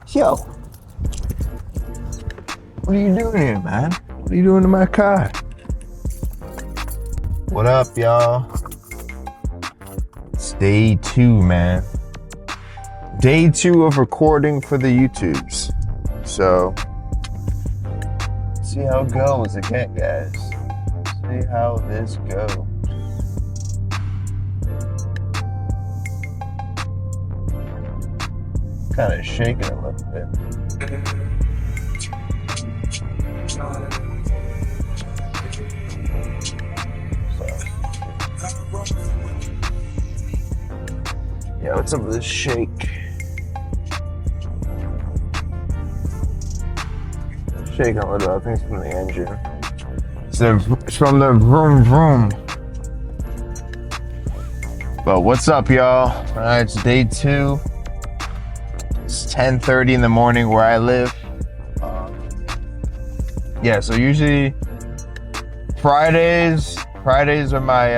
Yo, what are you doing here, man? What are you doing to my car? What up, y'all? It's day 2, man. Day 2 of recording for the YouTubes. So, see how it goes again, guys. See how this goes. Kind of shaking a little bit. Yeah, what's up with this shake? Shaking a little, I think it's from the engine. It's from the vroom vroom. But what's up, y'all? Alright, it's day 2. It's 10:30 in the morning where I live. Yeah, so usually Fridays are my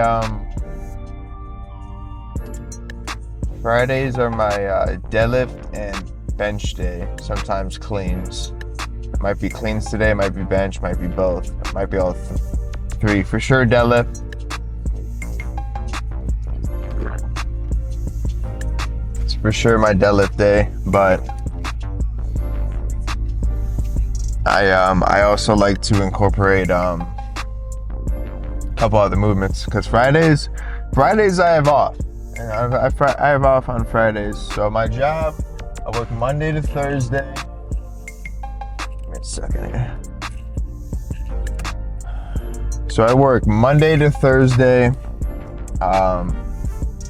deadlift and bench day. Sometimes cleans. It might be cleans today, might be bench, might be both. It might be all 3. For sure deadlift. It's for sure my deadlift day, but I also like to incorporate a couple other movements because Fridays I have off. And I have off on Fridays. So my job, I work Monday to Thursday. Give me a second here. So I work Monday to Thursday,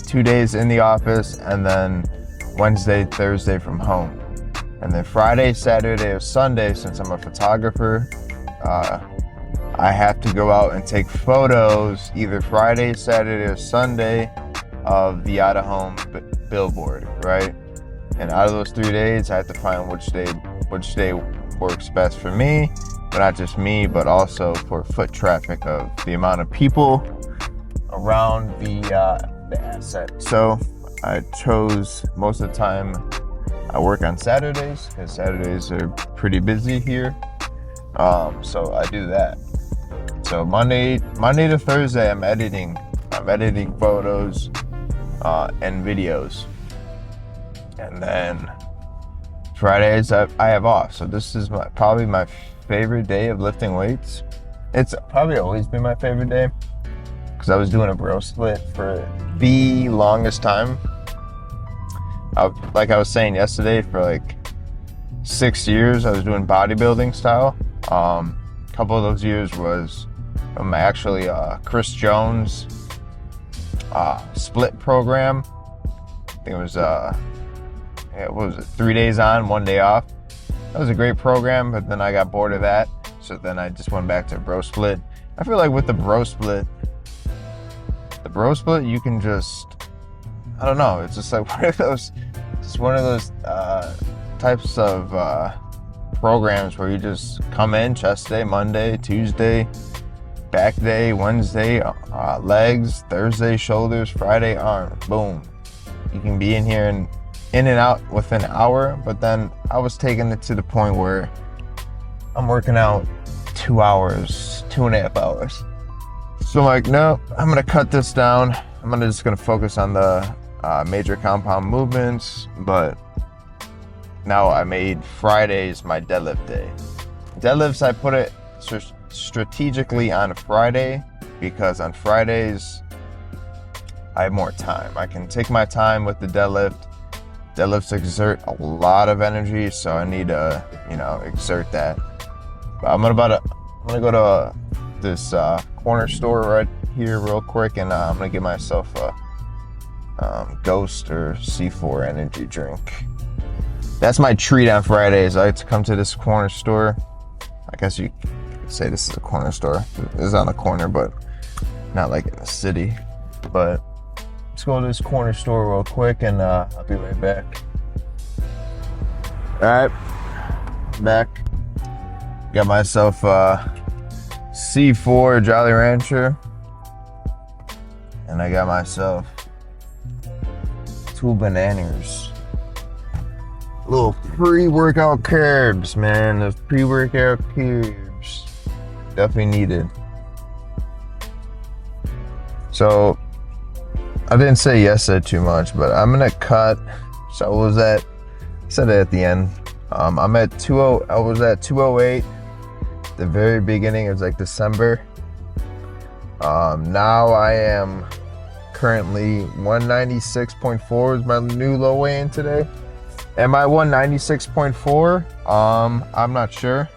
2 days in the office, and then Wednesday, Thursday from home. And then Friday, Saturday, or Sunday, since I'm a photographer, I have to go out and take photos either Friday, Saturday, or Sunday of the out-of-home billboard, right? And out of those 3 days, I have to find which day works best for me, but not just me, but also for foot traffic of the amount of people around the asset. So I chose, most of the time I work on Saturdays because Saturdays are pretty busy here. So I do that. So Monday to Thursday, I'm editing photos and videos, and then Fridays I have off. So this is probably my favorite day of lifting weights. It's probably always been my favorite day because I was doing a bro split for the longest time. Like I was saying yesterday, for like 6 years I was doing bodybuilding style. A couple of those years was from actually Chris Jones split program. I think it was what was it, 3 days on, 1 day off. That was a great program, but then I got bored of that, so then I just went back to bro split. I feel like with the bro split you can just, I don't know, it's just like one of those types of programs where you just come in, chest day, Monday, Tuesday, back day, Wednesday, legs, Thursday, shoulders, Friday, arms. Boom. You can be in here and in and out within an hour. But then I was taking it to the point where I'm working out 2 hours, 2.5 hours. So I'm like, no, I'm gonna cut this down. I'm just gonna focus on the major compound movements. But now I made Fridays my deadlift day. Deadlifts, I put it strategically on Friday because on Fridays I have more time. I can take my time with the deadlift. Deadlifts exert a lot of energy, so I need to, exert that. But I'm gonna go to this corner store right here real quick, and I'm gonna get myself a Ghost or C4 energy drink. That's my treat on Fridays. I like to come to this corner store. I guess you say this is a corner store. It's on a corner, but not like in the city. But let's go to this corner store real quick, and I'll be right back. All right, back. Got myself a C4 Jolly Rancher, and I got myself 2 bananas. little pre-workout carbs, man. Those pre-workout carbs definitely needed. So I didn't say yesterday too much, but I'm gonna cut. So I said it at the end. I'm at 20. I was at 208. The very beginning, it was like December. Now I am currently 196.4 is my new low weigh-in today. Am I 196.4? I'm not sure.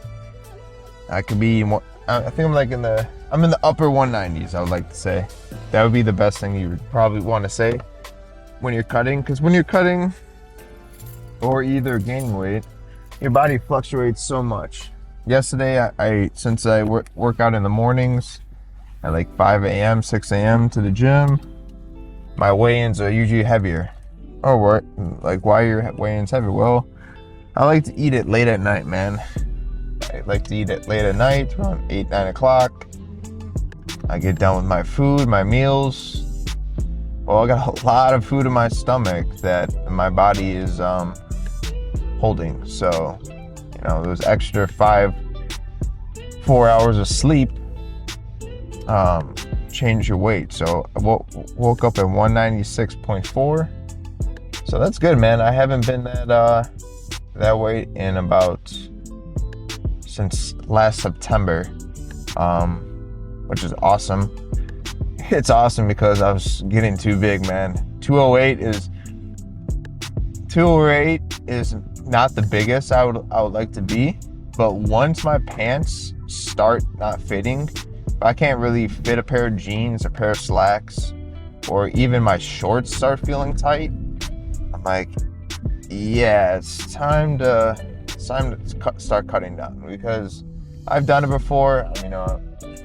I could be more. I think I'm like I'm in the upper 190s. I would like to say that would be the best thing you would probably want to say when you're cutting, because when you're cutting or either gaining weight, your body fluctuates so much. Yesterday, since I work out in the mornings at like 5 a.m., 6 a.m. to the gym, my weigh-ins are usually heavier. Oh, what? Like, why are your weigh-ins heavy? Well, I like to eat it late at night, man. I like to eat it late at night, around 8, 9 o'clock. I get done with my food, my meals. Well, I got a lot of food in my stomach that my body is holding. So, those extra 4 hours of sleep change your weight. So I woke up at 196.4. So that's good, man. I haven't been that weight in since last September, which is awesome. It's awesome because I was getting too big, man. 208 is not the biggest I would like to be, but once my pants start not fitting, if I can't really fit a pair of jeans, a pair of slacks, or even my shorts start feeling tight, I'm like, yeah, it's time to start cutting down, because I've done it before.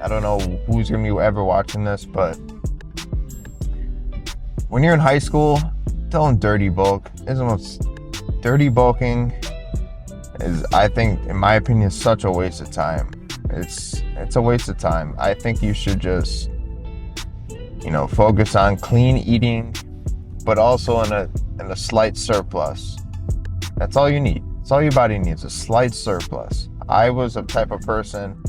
I don't know who's gonna be ever watching this, but when you're in high school, don't dirty bulk. Dirty bulking is, I think, in my opinion, such a waste of time. It's a waste of time. I think you should just, focus on clean eating, but also in a slight surplus. That's all you need. That's all your body needs, a slight surplus. I was a type of person,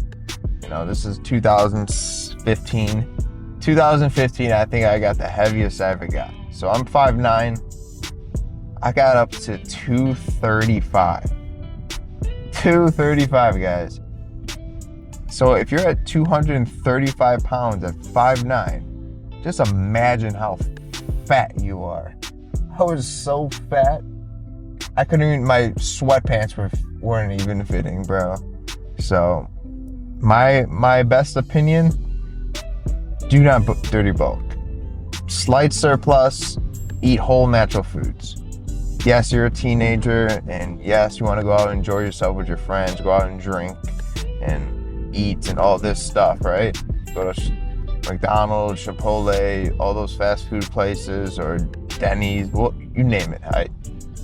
this is 2015. 2015, I think I got the heaviest I ever got. So I'm 5'9". I got up to 235. 235, guys. So if you're at 235 pounds at 5'9", just imagine how fat you are. I was so fat. I couldn't even, my sweatpants weren't even fitting, bro. So my best opinion, do not dirty bulk. Slight surplus, eat whole natural foods. Yes, you're a teenager, and yes, you want to go out and enjoy yourself with your friends, go out and drink and eat and all this stuff, right? Go to McDonald's, Chipotle, all those fast food places, or Denny's, well, you name it.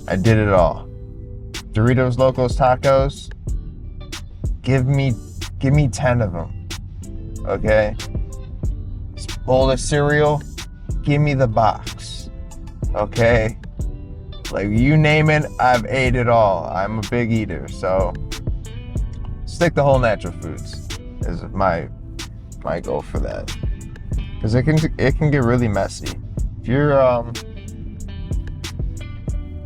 I did it all. Doritos Locos Tacos, give me 10 of them, okay? Bowl of cereal, give me the box, okay? Like, you name it, I've ate it all. I'm a big eater, so stick to whole natural foods is my goal for that. Because it can get really messy. If you're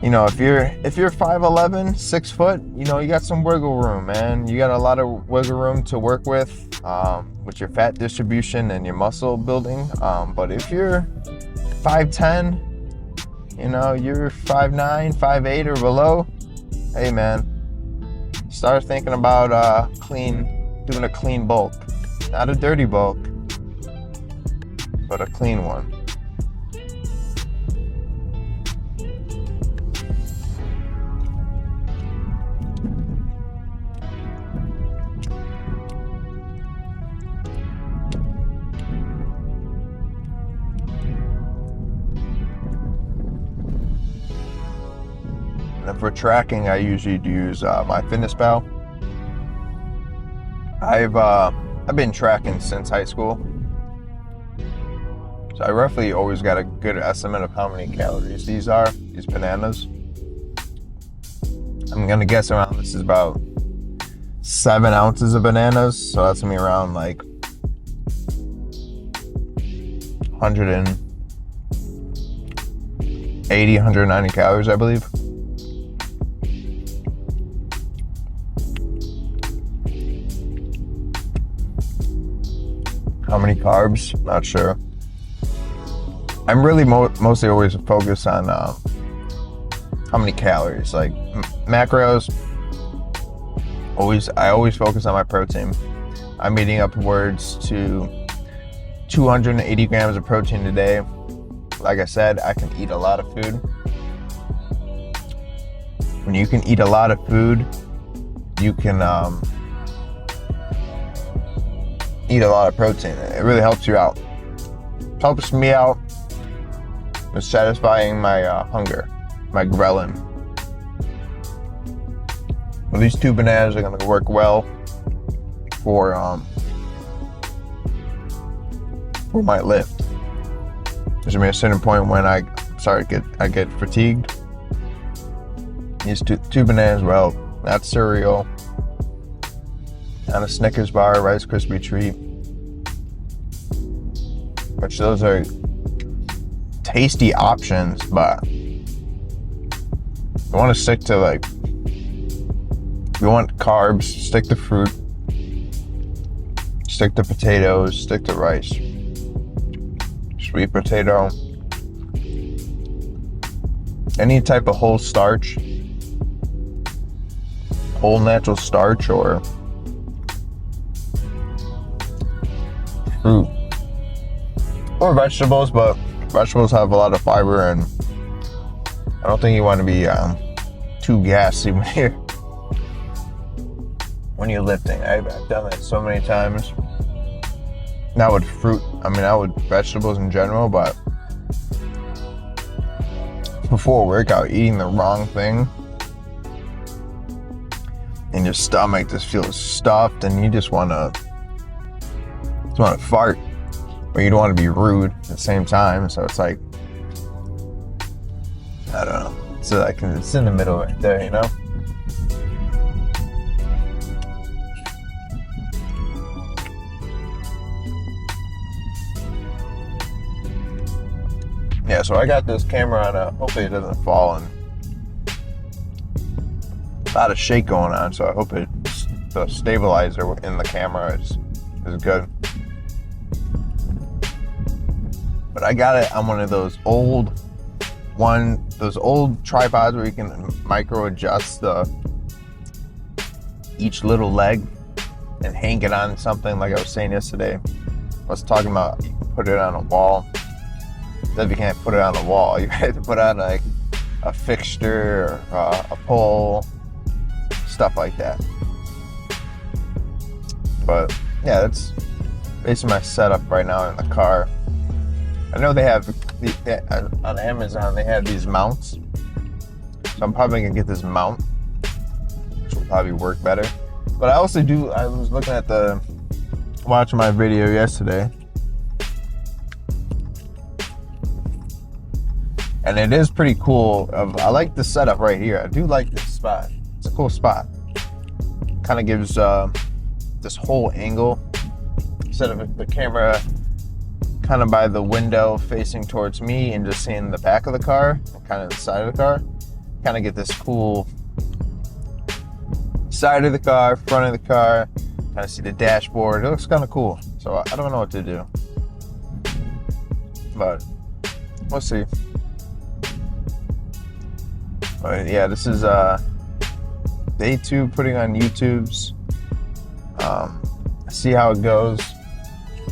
if you're 5'11", 6 foot, you got some wiggle room, man. You got a lot of wiggle room to work with your fat distribution and your muscle building. But if you're 5'10", you're 5'9", 5'8", or below, hey, man, start thinking about doing a clean bulk. Not a dirty bulk, but a clean one. And for tracking, I usually use MyFitnessPal. I've been tracking since high school, so I roughly always got a good estimate of how many calories these bananas. I'm gonna guess around, this is about 7 ounces of bananas, so that's gonna be around like 180, 190 calories, I believe. How many carbs? Not sure. I'm really mostly always focused on how many calories. Like macros, I always focus on my protein. I'm eating upwards to 280 grams of protein a day. Like I said, I can eat a lot of food. When you can eat a lot of food, you can eat a lot of protein. It really helps you out. Helps me out with satisfying my hunger, my ghrelin. Well, these 2 bananas are gonna work well for my lift. There's gonna be a certain point when I get fatigued. These two bananas, well, that's cereal, and a Snickers bar, Rice Krispie treat, which those are tasty options, but you want to stick to, like, if you want carbs, stick to fruit, stick to potatoes, stick to rice, sweet potato, any type of whole starch, whole natural starch, or fruit, or vegetables, but vegetables have a lot of fiber, and I don't think you want to be too gassy when you're lifting. I've done that so many times. Not with fruit, not with vegetables in general, but before a workout, eating the wrong thing, and your stomach just feels stuffed, and you just want to fart, but you don't want to be rude at the same time. So it's like, I don't know. So like, it's in the middle right there, you know? Yeah, so I got this camera on, hopefully it doesn't fall, and a lot of shake going on, so I hope the stabilizer in the camera is good. But I got it on one of those old tripods where you can micro adjust each little leg and hang it on something, like I was saying yesterday. I was talking about, you can put it on a wall. If you can't put it on a wall, you have to put on like a fixture or a pole, stuff like that. But yeah, that's basically my setup right now in the car. I know they have on Amazon, they have these mounts, so I'm probably gonna get this mount, which will probably work better. But I also I was looking at watching my video yesterday, and it is pretty cool. I like the setup right here. I do like this spot. It's a cool spot. Kind of gives this whole angle, instead of the camera kind of by the window facing towards me and just seeing the back of the car, kind of the side of the car. Kind of get this cool side of the car, front of the car, kind of see the dashboard. It looks kind of cool. So I don't know what to do, but we'll see. But yeah, this is day 2 putting on YouTube's. See how it goes.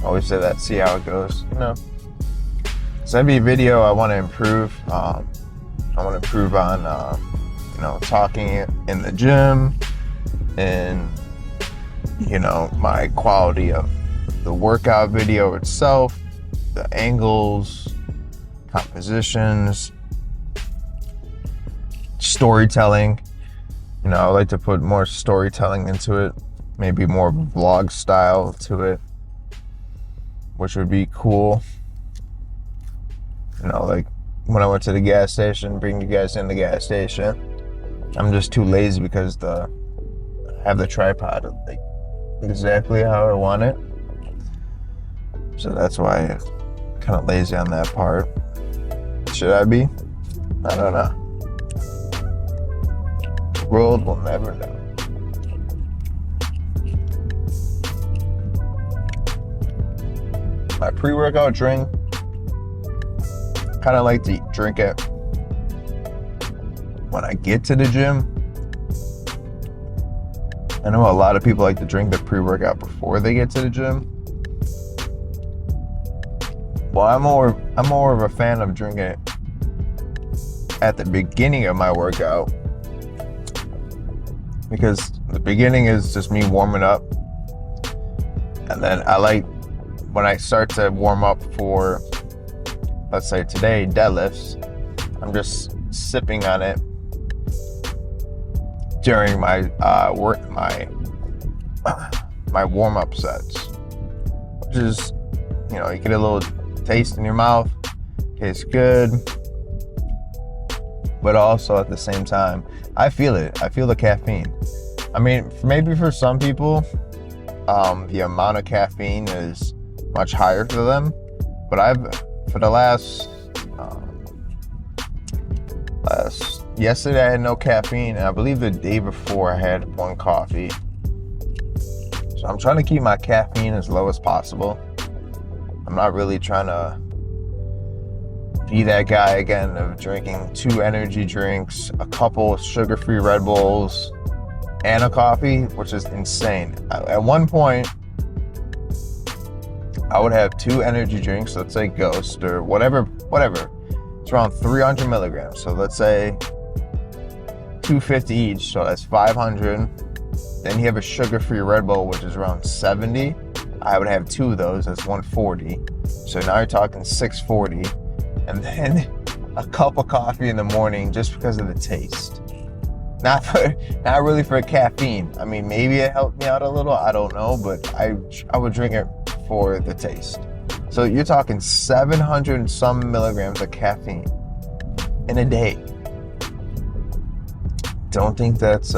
I always say that, see how it goes, you know. So every video I want to improve. I want to improve on, talking in the gym, and, my quality of the workout video itself, the angles, compositions, storytelling. I like to put more storytelling into it, maybe more vlog style to it, which would be cool. Like when I went to the gas station, bring you guys in the gas station, I'm just too lazy because I have the tripod like exactly how I want it. So that's why I'm kind of lazy on that part. Should I be? I don't know. The world will never know. My pre-workout drink, kind of like to drink it when I get to the gym. I know a lot of people like to drink the pre-workout before they get to the gym. Well, I'm more of a fan of drinking it at the beginning of my workout, because the beginning is just me warming up, and then I like when I start to warm up for, let's say today, deadlifts, I'm just sipping on it during my my warm-up sets, which is, you get a little taste in your mouth, tastes good, but also at the same time, I feel the caffeine. I mean, maybe for some people, the amount of caffeine is much higher for them, but for the last yesterday I had no caffeine, and I believe the day before I had one coffee. So I'm trying to keep my caffeine as low as possible. I'm not really trying to be that guy again of drinking 2 energy drinks, a couple of sugar-free Red Bulls, and a coffee, which is insane. At one point, I would have 2 energy drinks, let's say Ghost or whatever. It's around 300 milligrams. So let's say 250 each, so that's 500. Then you have a sugar-free Red Bull, which is around 70. I would have 2 of those, that's 140. So now you're talking 640. And then a cup of coffee in the morning just because of the taste. Not really for caffeine. I mean, maybe it helped me out a little, I don't know, but I would drink it for the taste. So you're talking 700 and some milligrams of caffeine in a day. Don't think that's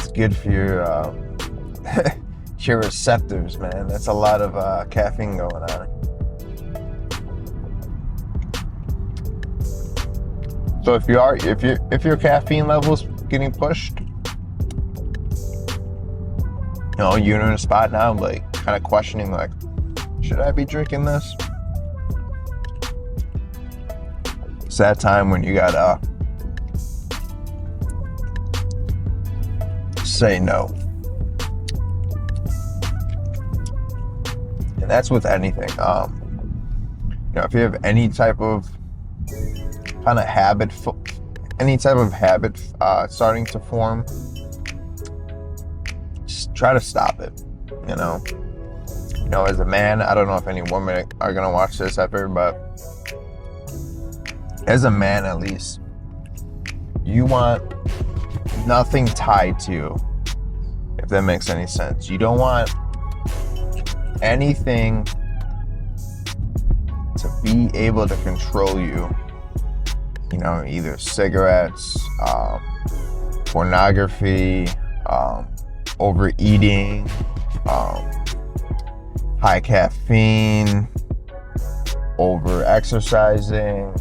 good for your your receptors, man. That's a lot of caffeine going on. So if your caffeine level's getting pushed, you're in a spot now, like kind of questioning, like, should I be drinking this? It's that time when you gotta say no. And that's with anything. If you have any type of kind of habit starting to form, just try to stop it. As a man, I don't know if any women are gonna watch this ever, but as a man, at least, you want nothing tied to you, if that makes any sense. You don't want anything to be able to control you. Either cigarettes, pornography, overeating, high caffeine, over exercising,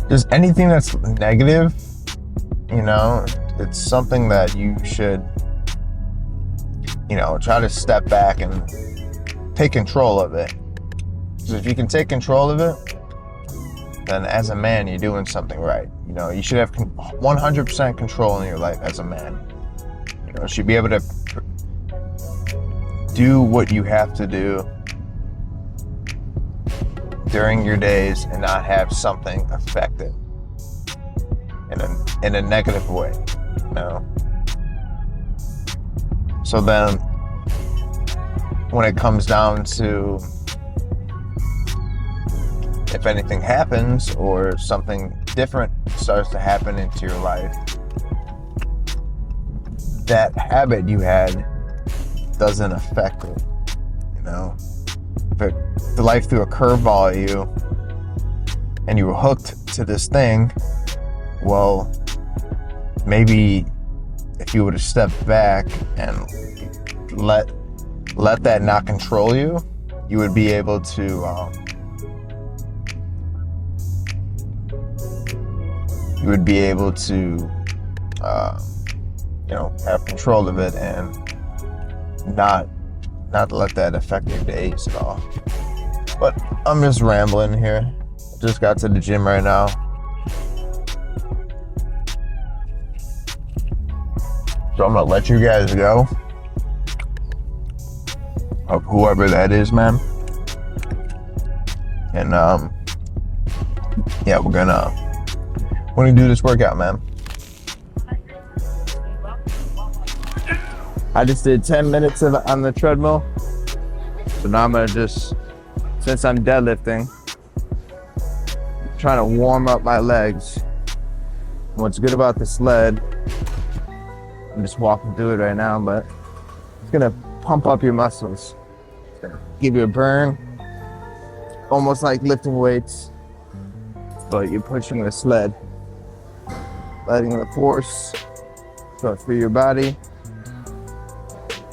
just anything that's negative. It's something that you should try to step back and take control of it. Because if you can take control of it, then as a man, you're doing something right. You should have 100% control in your life as a man. You should be able to do what you have to do during your days and not have something affect it in a negative way. So then when it comes down to if anything happens or something different starts to happen into your life, that habit you had doesn't affect it. If the life threw a curveball at you and you were hooked to this thing, well, maybe if you would have stepped back and let that not control you, you would be able to have control of it and not let that affect your days at all. But I'm just rambling here. Just got to the gym right now. So I'm gonna let you guys go. Of whoever that is, man. And yeah, we're gonna do this workout, man. I just did 10 minutes on the treadmill. So now I'm gonna just, since I'm deadlifting, trying to warm up my legs. What's good about the sled, I'm just walking through it right now, but it's gonna pump up your muscles. It's gonna give you a burn, almost like lifting weights, but you're pushing the sled, letting the force go through your body,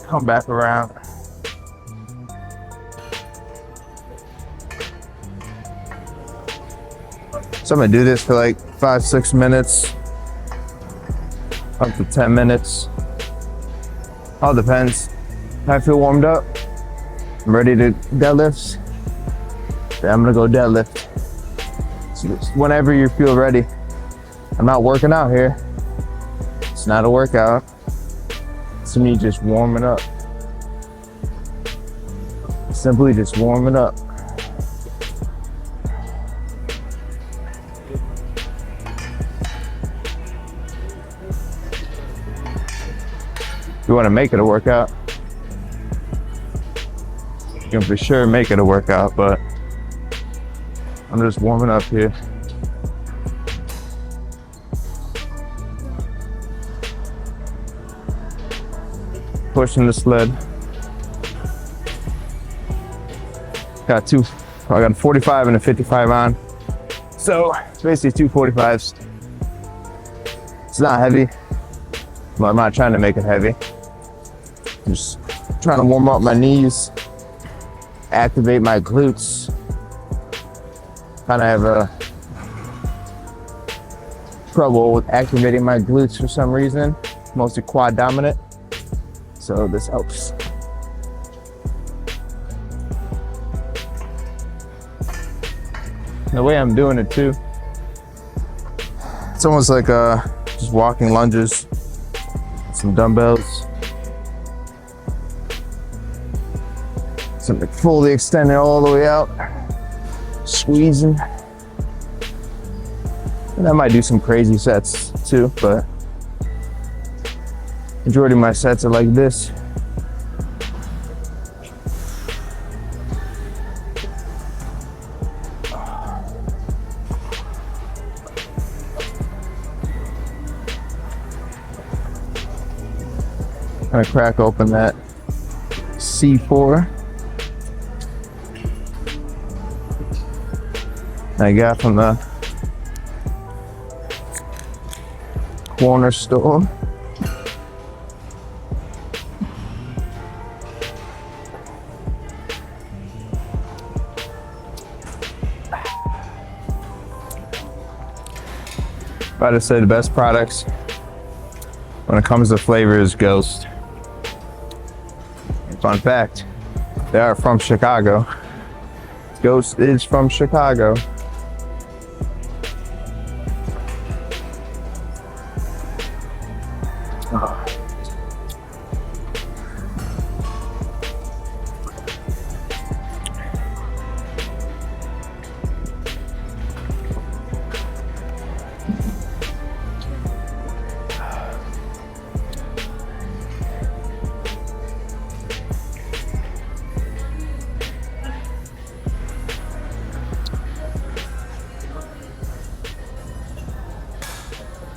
come back around. So I'm gonna do this for like 5-6 minutes, up to 10 minutes. All depends. If I feel warmed up, I'm ready to deadlift, then I'm gonna go deadlift. So just whenever you feel ready. I'm not working out here. It's not a workout. It's me just warming up. Simply just warming up. If you want to make it a workout, you can for sure make it a workout, but I'm just warming up here. Pushing the sled. I got a 45 and a 55 on. So it's basically two 45s. It's not heavy, but I'm not trying to make it heavy. Just trying to warm up my knees, activate my glutes. Kind of have a trouble with activating my glutes for some reason, mostly quad dominant. So this helps. The way I'm doing it too, it's almost like just walking lunges, some dumbbells, something fully extended all the way out, squeezing. And I might do some crazy sets too, but majority of my sets are like this. I'm gonna crack open that C4 I got from the corner store. About to say the best products when it comes to flavor is Ghost. Fun fact, they are from Chicago. Ghost is from Chicago.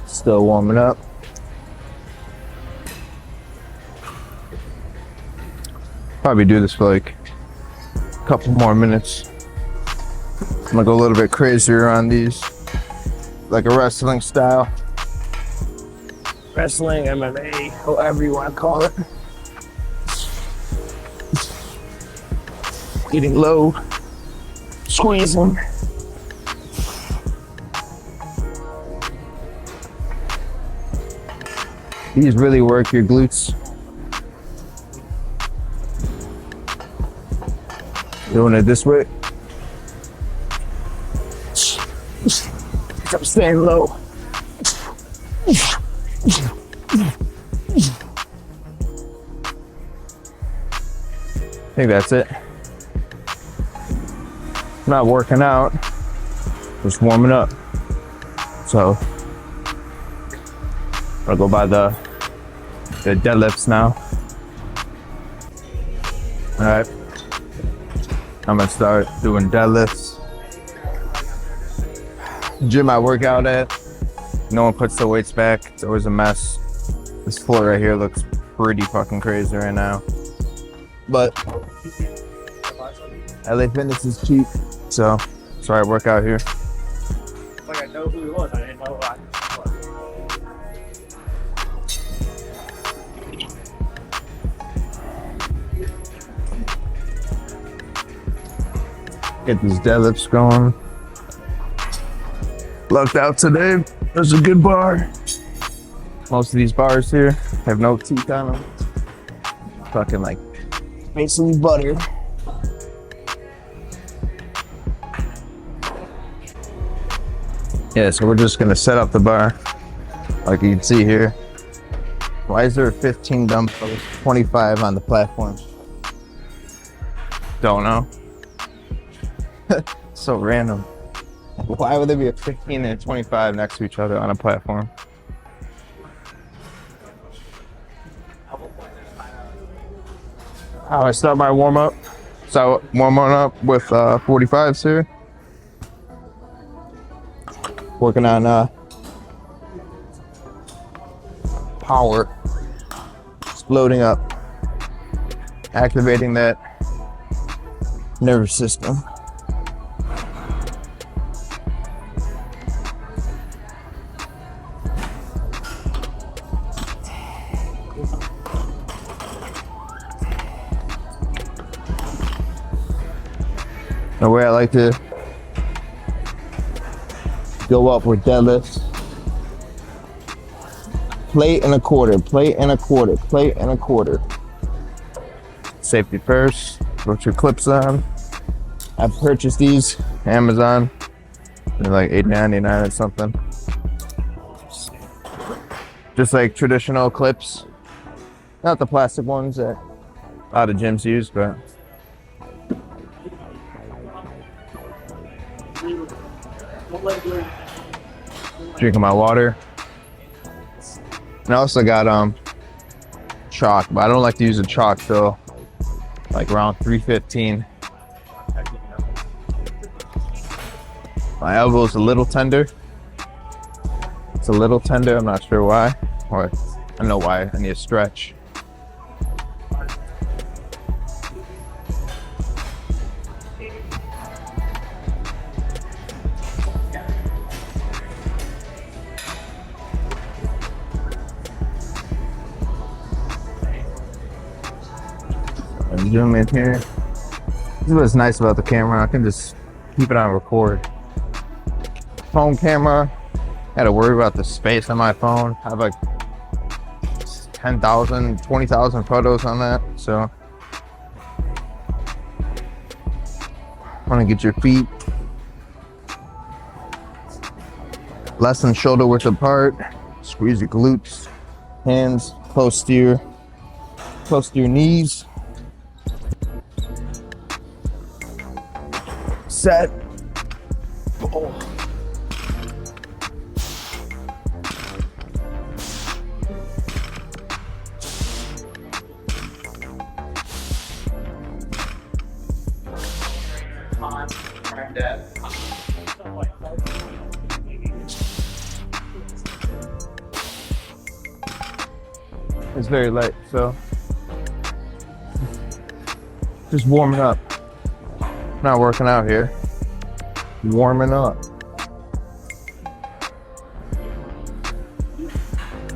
Still warming up. Probably do this for like a couple more minutes. I'm gonna go a little bit crazier on these, like a wrestling style. Wrestling, MMA, however you want to call it. Getting low, squeezing. These really work your glutes. Doing it this way. I'm staying low. I think that's it. I'm not working out, just warming up. So I'll go by the deadlifts now. All right, I'm gonna start doing deadlifts. Gym I work out at, no one puts the weights back. It's always a mess. This floor right here looks pretty fucking crazy right now. But LA Fitness is cheap, so that's why I work out here. Like I know who he was, I didn't know who I was. Get these deadlifts going. Lucked out today. There's a good bar. Most of these bars here have no teeth on them. Fucking like basically butter. Yeah, so we're just gonna set up the bar like you can see here. Why is there 15 dumbbells, 25 on the platform? Don't know. So random. Why would there be a 15 and a 25 next to each other on a platform? How I start my warm up. So warming up with 45s here. Working on power, exploding up, activating that nervous system. The way I like to go up with deadlifts, plate and a quarter, plate and a quarter, plate and a quarter. Safety first, put your clips on. I purchased these Amazon. They're like $8.99 or something. Just like traditional clips, not the plastic ones that a lot of gyms use, but drinking my water. And I also got chalk, but I don't like to use the chalk till like around 3:15. My elbow is a little tender. It's a little tender, I'm not sure why. Or I know why, I need a stretch. Zoom in here. This is what's nice about the camera. I can just keep it on record. Phone camera, gotta worry about the space on my phone. I have like 10,000, 20,000 photos on that. So I want to get your feet less than shoulder width apart. Squeeze your glutes, hands close to your knees. Set. Oh. It's very light, so just warming up. Not working out here. warming up.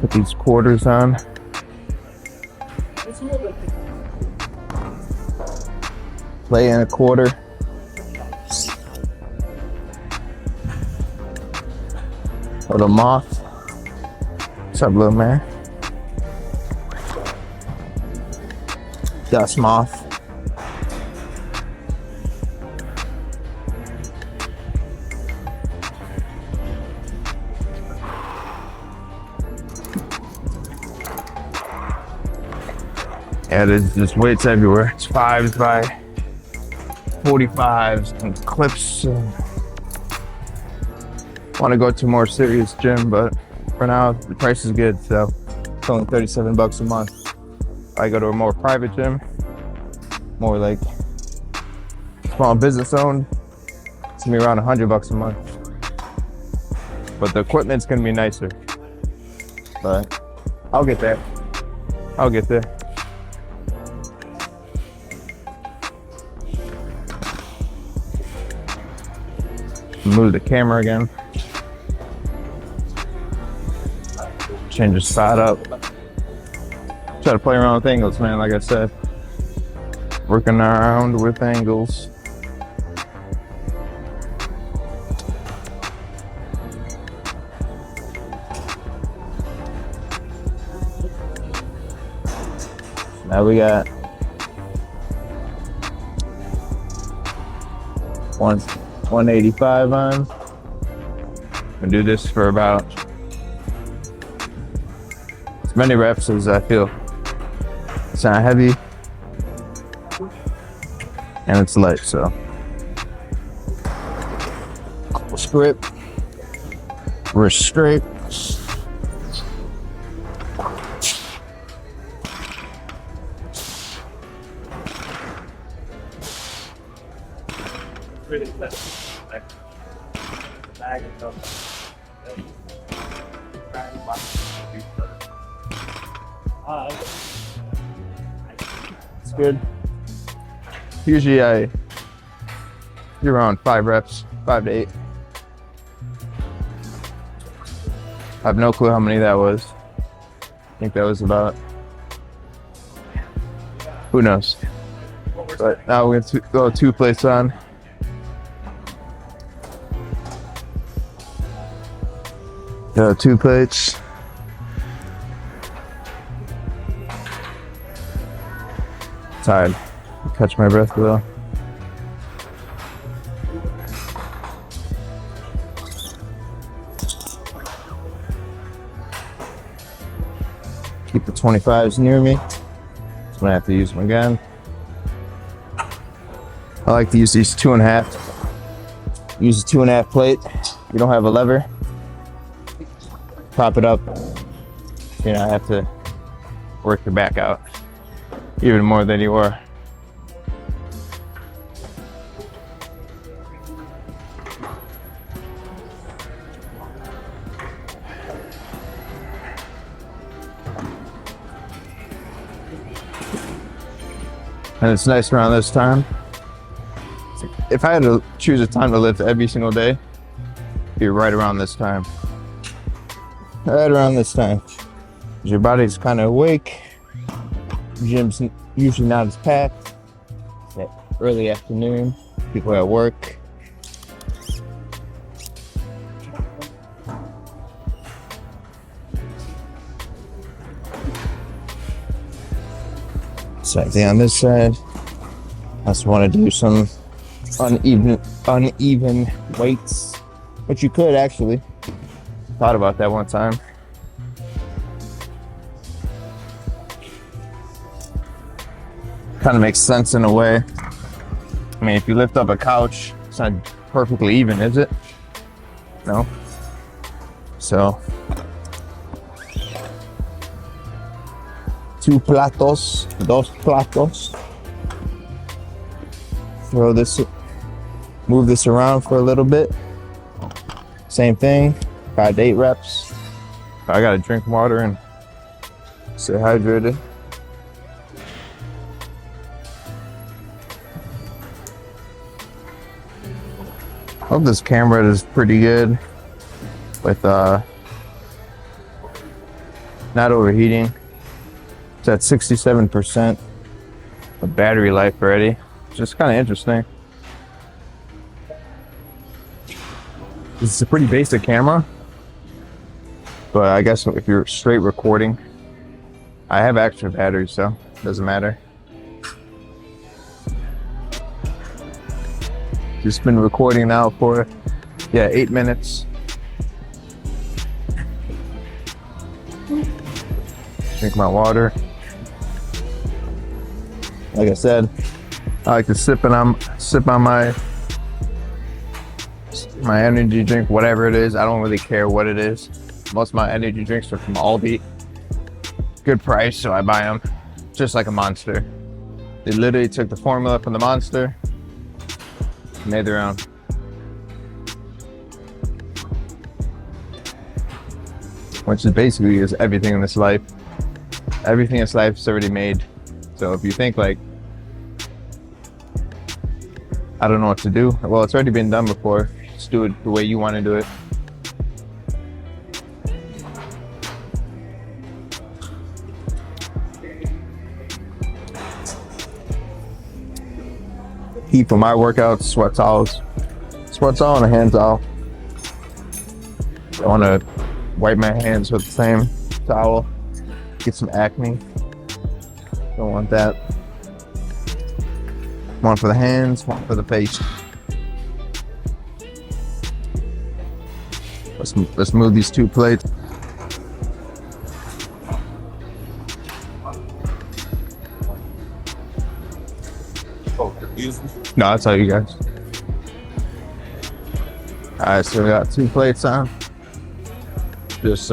Put these quarters on. Play in a quarter. Little moth. What's up, little man? Dust moth. Yeah, there's just weights everywhere. It's 5s by 45s and clips. Want to go to a more serious gym, but for now the price is good, so it's only $37 a month. If I go to a more private gym, more like small business owned, it's gonna be around $100 a month. But the equipment's gonna be nicer. But I'll get there. I'll get there. Move the camera again. Change the spot up. Try to play around with angles, man, like I said. Working around with angles. Now we got 185 on. Gonna do this for about as many reps as I feel. It's not heavy and it's light, so script, wrist straight. It's good. Usually I do around 5 reps, 5 to 8. I have no clue how many that was. I think that was about, who knows. But now we're gonna go 2 plates on. Got 2 plates. Tired. Catch my breath though. Keep the 25s near me. So I'm gonna have to use them again. I like to use these 2.5. Use a 2.5 plate. You don't have a lever. Prop it up. You know, I have to work your back out even more than you are. And it's nice around this time. If I had to choose a time to lift every single day, it'd be right around this time. Right around this time. Your body's kind of awake. Gym's usually not as packed. That early afternoon, people at work. Same thing on this side. I just want to do some uneven weights, which you could actually. Thought about that one time. Kind of makes sense in a way. I mean, if you lift up a couch, it's not perfectly even, is it? No. So, 2 platos, 2 platos. Throw this, move this around for a little bit. Same thing, 5 to 8 reps. I gotta drink water and stay hydrated. Hope this camera is pretty good with not overheating. It's at 67% of battery life already. It's just kind of interesting. This is a pretty basic camera, but I guess if you're straight recording, I have extra batteries, so it doesn't matter. Just been recording now for 8 minutes. Drink my water. Like I said, I like to sip on my energy drink, whatever it is. I don't really care what it is. Most of my energy drinks are from Aldi. Good price, so I buy them. Just like a Monster. They literally took the formula from the Monster, made their own. Which is basically is everything in this life. Everything in this life is already made. So if you think like, I don't know what to do, well, it's already been done before. Just do it the way you want to do it. Heat for my workouts, sweat towels. Sweat towel and a hand towel. I want to wipe my hands with the same towel. Get some acne. Don't want that. One for the hands, one for the face. Let's move these 2 plates. No, I'll tell you guys. Alright, so we got 2 plates on. Just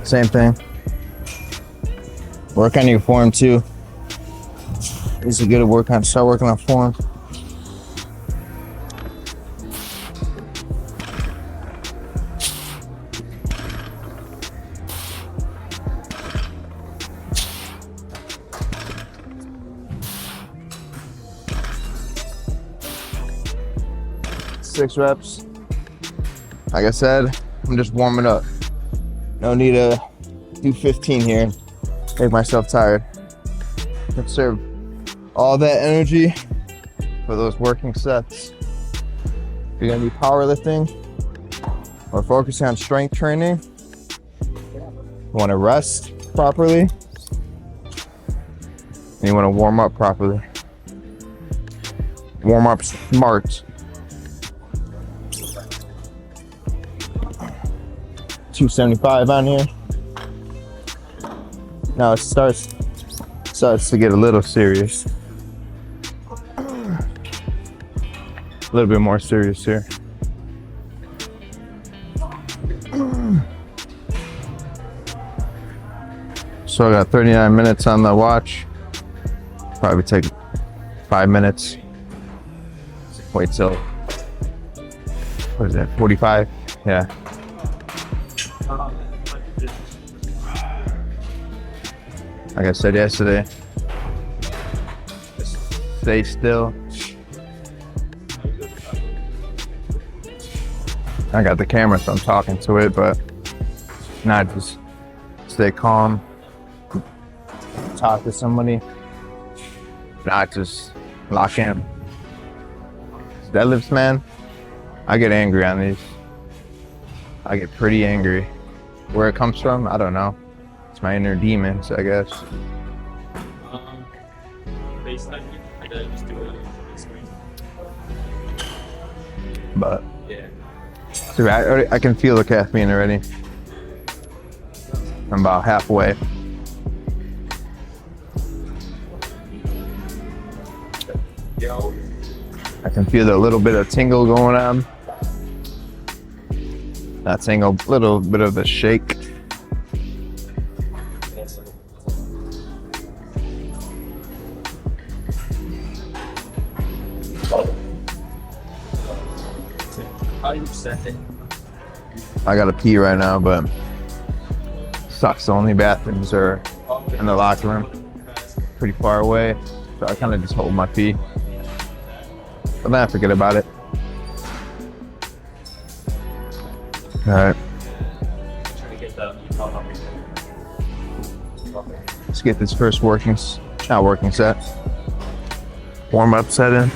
same thing. Work on your form too. This is good to work on. Start working on form. Six reps. Like I said, I'm just warming up. No need to do 15 here. Make myself tired. Conserve all that energy for those working sets. If you're gonna be powerlifting or focusing on strength training, you wanna rest properly, and you wanna warm up properly. Warm up smart. 275 on here. Now it starts to get a little serious. A little bit more serious here. So I got 39 minutes on the watch. Probably take 5 minutes. Wait till, what is that, 45? Yeah. Like I said yesterday, stay still. I got the camera, so I'm talking to it, but not just stay calm, talk to somebody, not just lock in. Deadlifts, man, I get angry on these. I get pretty angry. Where it comes from, I don't know. It's my inner demons, I guess. But see, I can feel the caffeine already. I'm about halfway. I can feel a little bit of tingle going on. Not tingle, a little bit of a shake. I gotta pee right now, but sucks. The only bathrooms are in the locker room, pretty far away, so I kind of just hold my pee. And then I forget about it. All right. Let's get this first not working set. Warm up set in.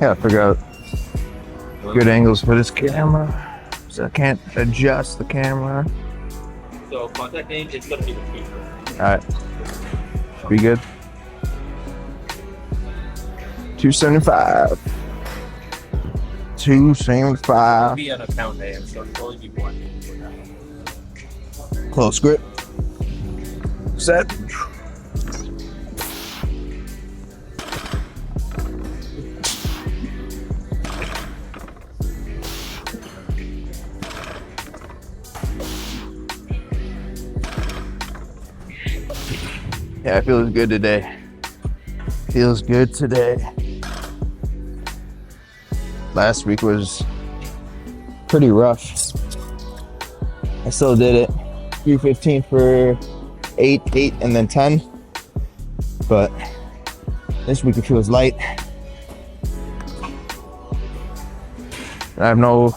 Yeah, figure out good angles for this camera. So I can't adjust the camera. So contact name is gonna be the key. Alright. Should be good. 275. 275. It'll be an account name, so it'll only be one. Close grip. Set. Yeah, it feels good today. Feels good today. Last week was pretty rough. I still did it. 315 for 8, and then 10. But this week it feels light. I have no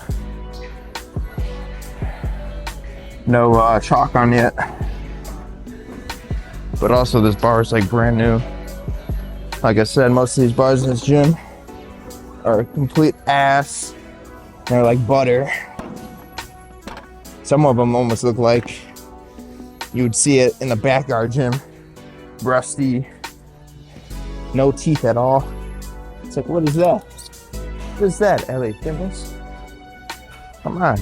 chalk on yet. But also this bar is like brand new. Like I said, most of these bars in this gym are complete ass. They're like butter. Some of them almost look like you would see it in the backyard gym. Rusty, no teeth at all. It's like, what is that? What is that, LA Fitness? Come on.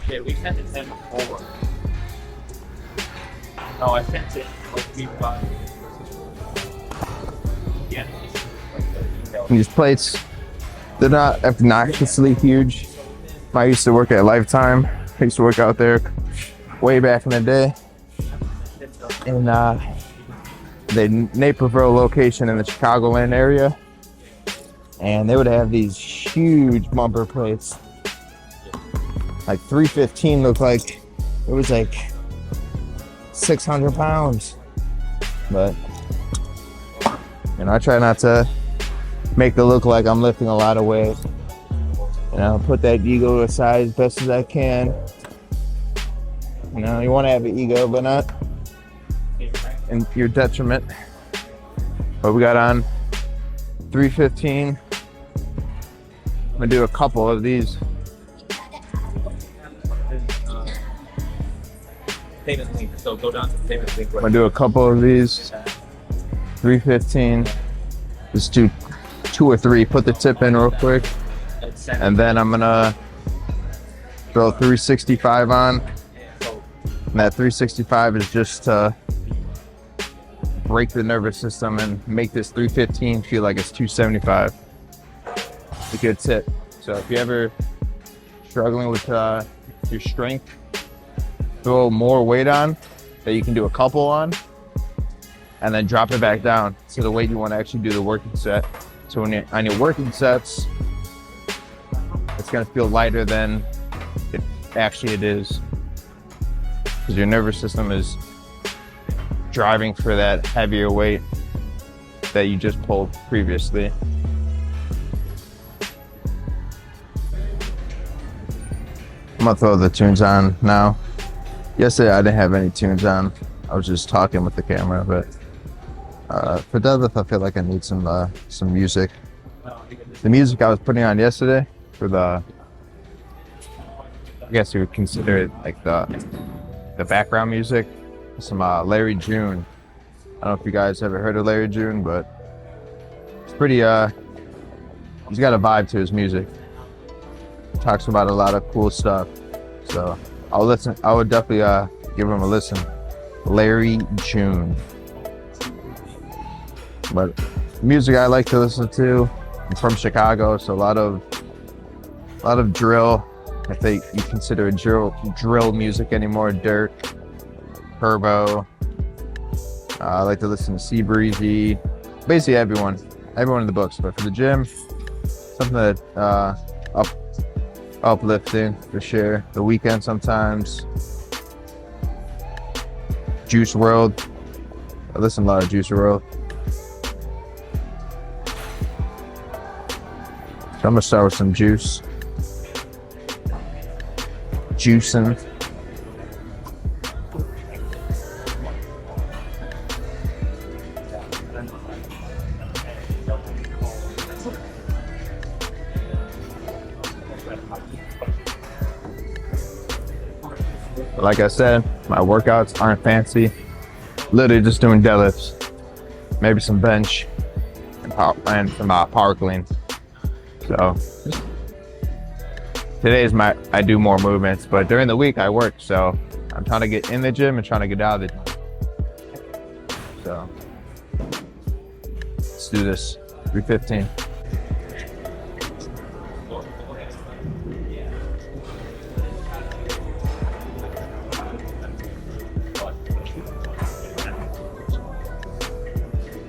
Yeah, we sent it 10 before. No, I sent it like week 5. Yeah. These plates, they're not obnoxiously huge. I used to work at Lifetime. I used to work out there way back in the day. In the Naperville location in the Chicagoland area. And they would have these huge bumper plates. Like 315 looked like it was like 600 pounds. But, you know, I try not to make it look like I'm lifting a lot of weight. You know, put that ego aside as best as I can. You know, you want to have an ego, but not in your detriment. But we got on 315. I'm gonna do a couple of these. Payment link. So go down to the payment link. I'm gonna do a couple of these. 315. Just do 2 or 3. Put the tip in real quick. And then I'm gonna throw 365 on. And that 365 is just to break the nervous system and make this 315 feel like it's 275. It's a good tip. So if you're ever struggling with your strength, throw more weight on that you can do a couple on, and then drop it back down to the weight you want to actually do the working set. So when you're on your working sets, it's going to feel lighter than it is, because your nervous system is driving for that heavier weight that you just pulled previously. I'm gonna throw the tunes on now. Yesterday I didn't have any tunes on. I was just talking with the camera, but for deadlift I feel like I need some music. The music I was putting on yesterday for the, I guess you would consider it like the background music, some Larry June. I don't know if you guys ever heard of Larry June, but it's pretty, he's got a vibe to his music. Talks about a lot of cool stuff. So I'll listen. I would definitely give him a listen. Larry June. But music I like to listen to. I'm from Chicago, so a lot of drill. If you consider it drill music anymore. Dirt, Herbo. I like to listen to Seabreezy. Basically everyone in the books. But for the gym, something that up uplifting for sure. The weekend sometimes. Juice World. I listen a lot of Juice World. So I'm gonna start with some juice. Juicing. Like I said, my workouts aren't fancy. Literally just doing deadlifts, maybe some bench, and some power clean. So today's I do more movements, but during the week I work. So I'm trying to get in the gym and trying to get out of the gym. So let's do this. 315.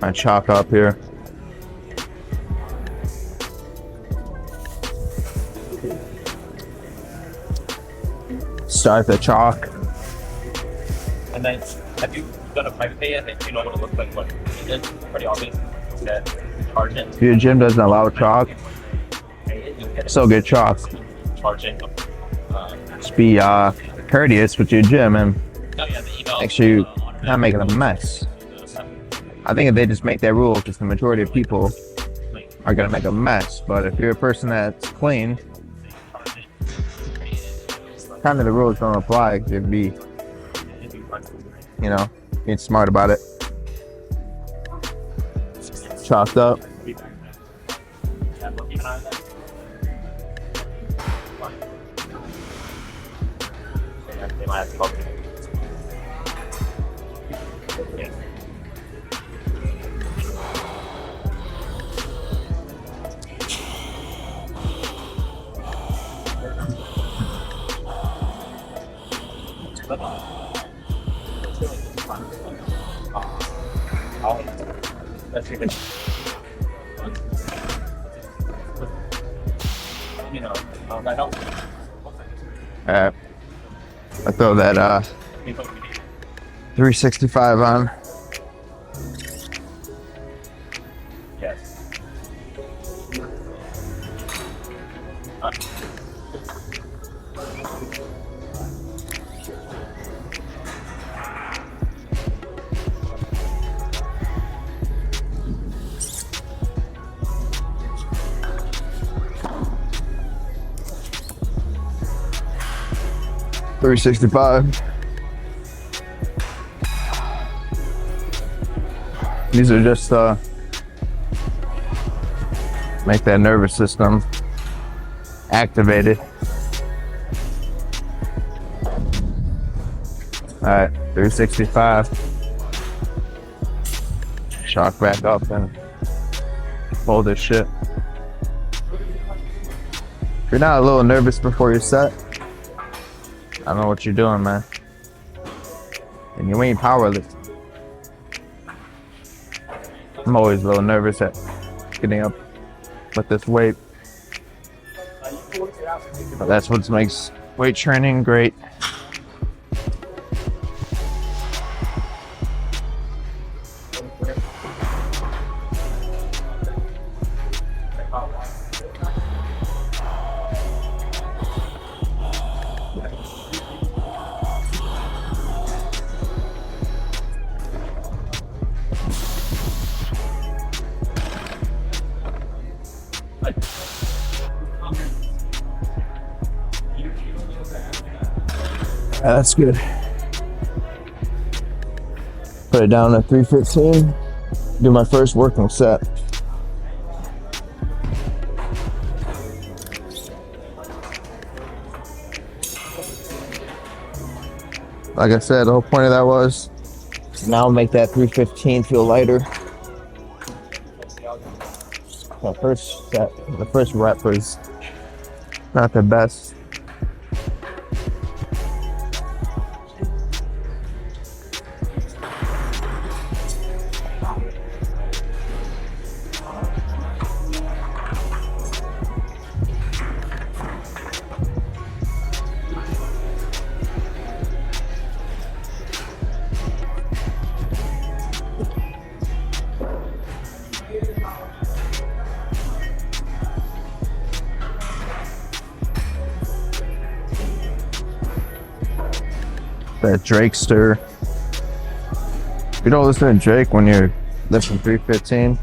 My chalk up here. Start the chalk. And then, have you done a private pay? I think you know what it looks like. What it's pretty obvious that charge it. If your gym doesn't allow chalk, still get chalk. Charging. Just be courteous with your gym and make sure you're not making a mess. I think if they just make that rule, because the majority of people are gonna make a mess. But if you're a person that's clean, kind of the rules don't apply. You'd be, being smart about it. Chopped up. I throw that 365 on. Yes. 365. These are just make that nervous system activated. All right, 365. Shock back up and hold this shit. If you're not a little nervous before your set, I don't know what you're doing, man. And you ain't powerlifting. I'm always a little nervous at getting up with this weight. But that's what makes weight training great. That's good. Put it down at 315. Do my first working set. Like I said, the whole point of that was now make that 315 feel lighter. The first set, the first rep was not the best. That Drakester. If you don't listen to Drake when you're lifting 315,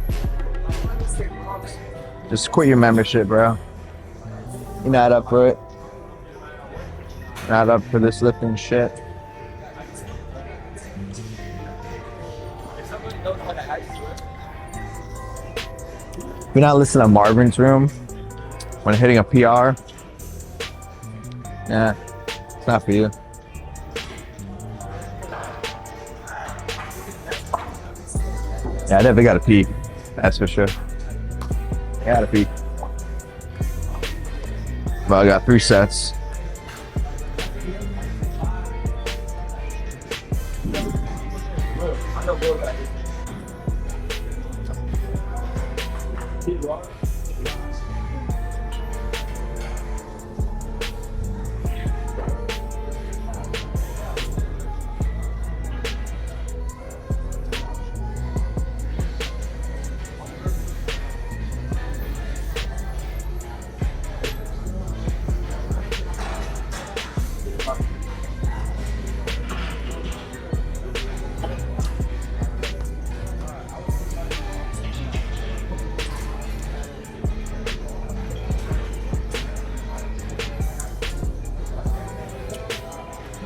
just quit your membership, bro. You're not up for it. Not up for this lifting shit. If you're not listening to Marvin's Room when hitting a PR, nah, it's not for you. Yeah, I definitely got to pee. That's for sure. I gotta pee. Well, I got 3 sets.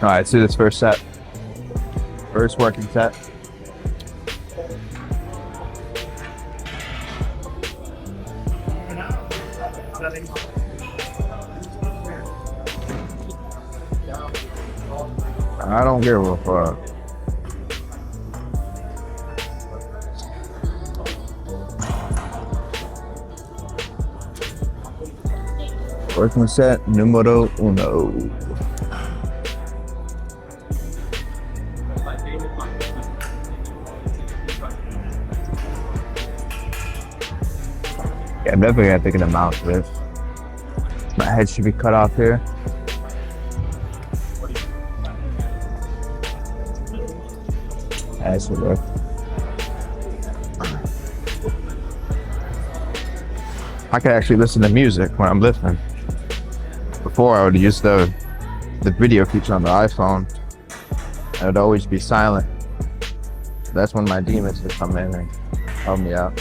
All right, let's do this first set. First working set. I don't give a fuck. Working set numero uno. Yeah, I'm definitely gonna take an amount for this. My head should be cut off here. That should work. I can actually listen to music when I'm lifting. Before I would use the video feature on the iPhone. It would always be silent. That's when my demons would come in and help me out.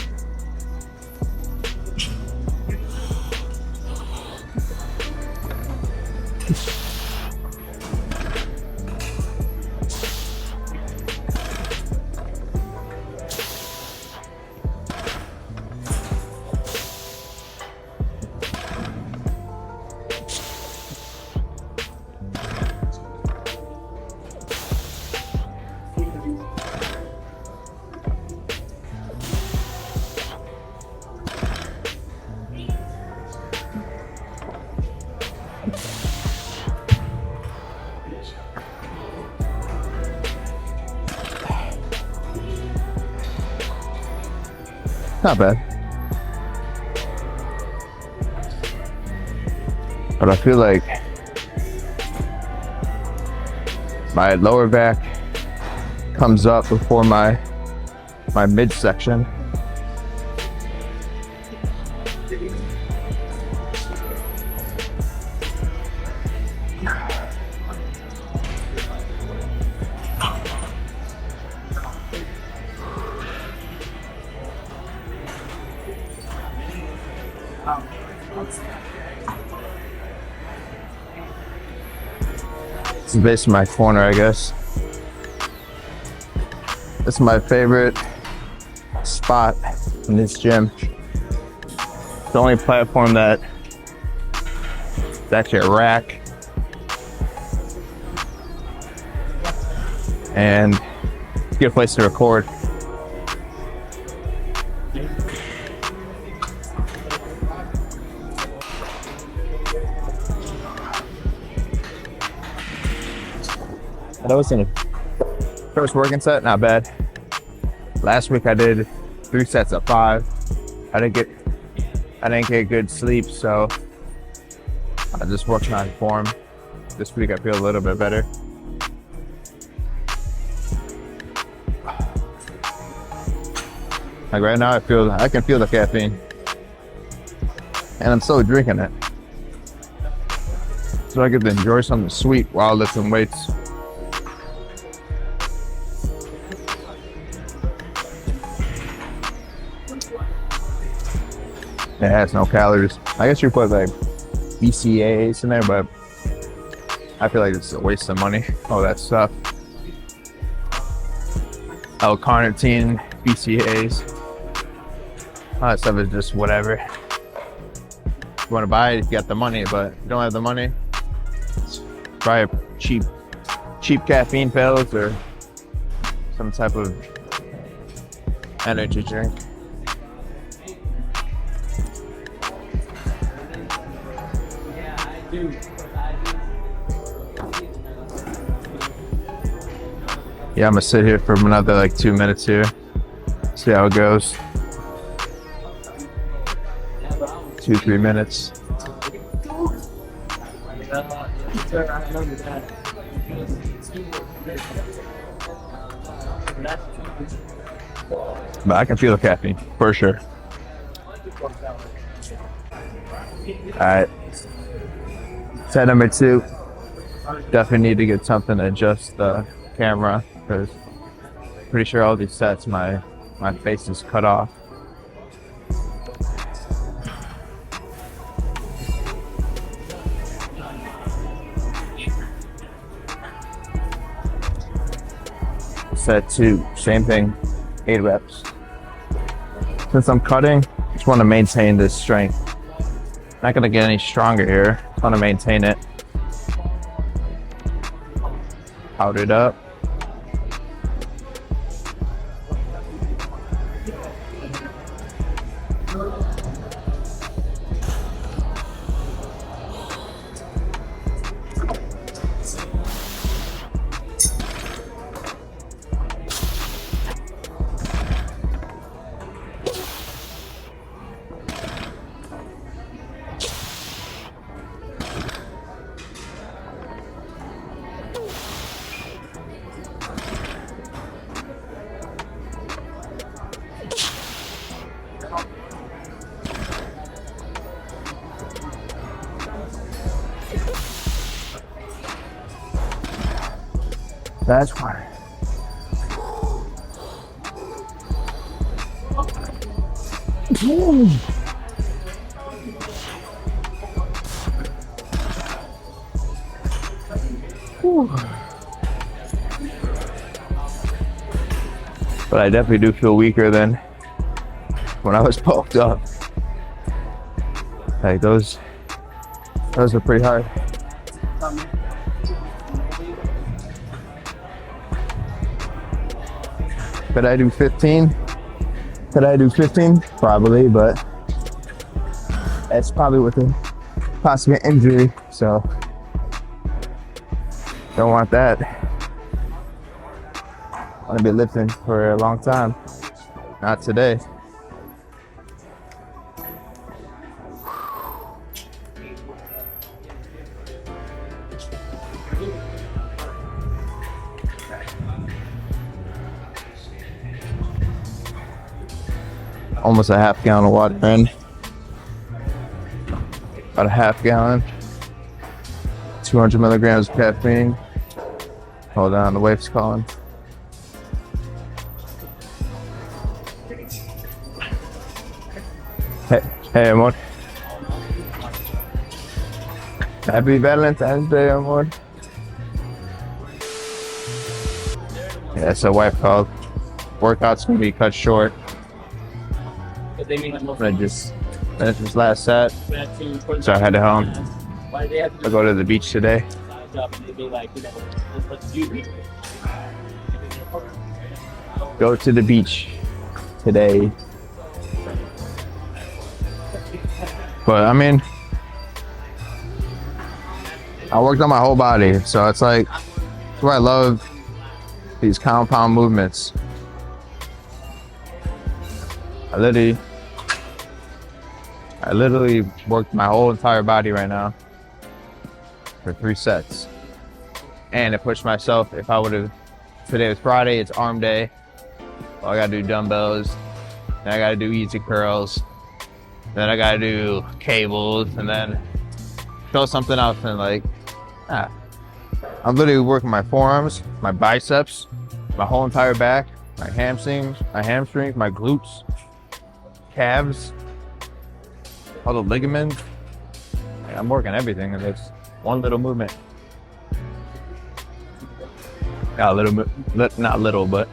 Not bad. But I feel like my lower back comes up before my midsection. This is basically my corner, I guess. This is my favorite spot in this gym. It's the only platform that it's actually a rack. And it's a good place to record. That was in a first working set, not bad. Last week I did 3 sets of 5. I didn't get good sleep, so I just worked on form. This week I feel a little bit better. Like right now I can feel the caffeine. And I'm still drinking it. So I get to enjoy something sweet while lifting weights. It has no calories. I guess you put like BCAAs in there, but I feel like it's a waste of money. All that stuff. L-carnitine, BCAAs. All that stuff is just whatever. If you want to buy it, you got the money, but if you don't have the money, buy a cheap caffeine pills or some type of energy drink. Yeah, I'm gonna sit here for another like 2 minutes here. See how it goes. 2-3 minutes. But I can feel the caffeine for sure. Alright. Set number 2. Definitely need to get something to adjust the camera because pretty sure all these sets my face is cut off. Set 2, same thing, 8 reps. Since I'm cutting, just want to maintain this strength. Not gonna get any stronger here. Just want to maintain it. Powdered up. That's why. But I definitely do feel weaker than when I was poked up. Like those are pretty hard. Could I do 15? Could I do 15? Probably, but that's probably with a possible injury, so don't want that. I want to be lifting for a long time. Not today. Almost a half gallon of water in. About a half gallon. 200 milligrams of caffeine. Hold on, the wave's calling. Hey, amor. Happy Valentine's Day, amor. Yeah, so wife called. Workout's gonna be cut short. I just finished this last set, so I headed home. I'll go to the beach today. Go to the beach today. But I mean, I worked on my whole body, so it's like, that's why I love these compound movements. I literally worked my whole entire body right now for 3 sets. And I pushed myself. If I would have, today was Friday, it's arm day. Well, I gotta do dumbbells, then I gotta do easy curls, then I gotta do cables, and then throw something else and like, I'm literally working my forearms, my biceps, my whole entire back, my hamstrings, my glutes, calves, all the ligaments. Like, I'm working everything in this one little movement. Not little, but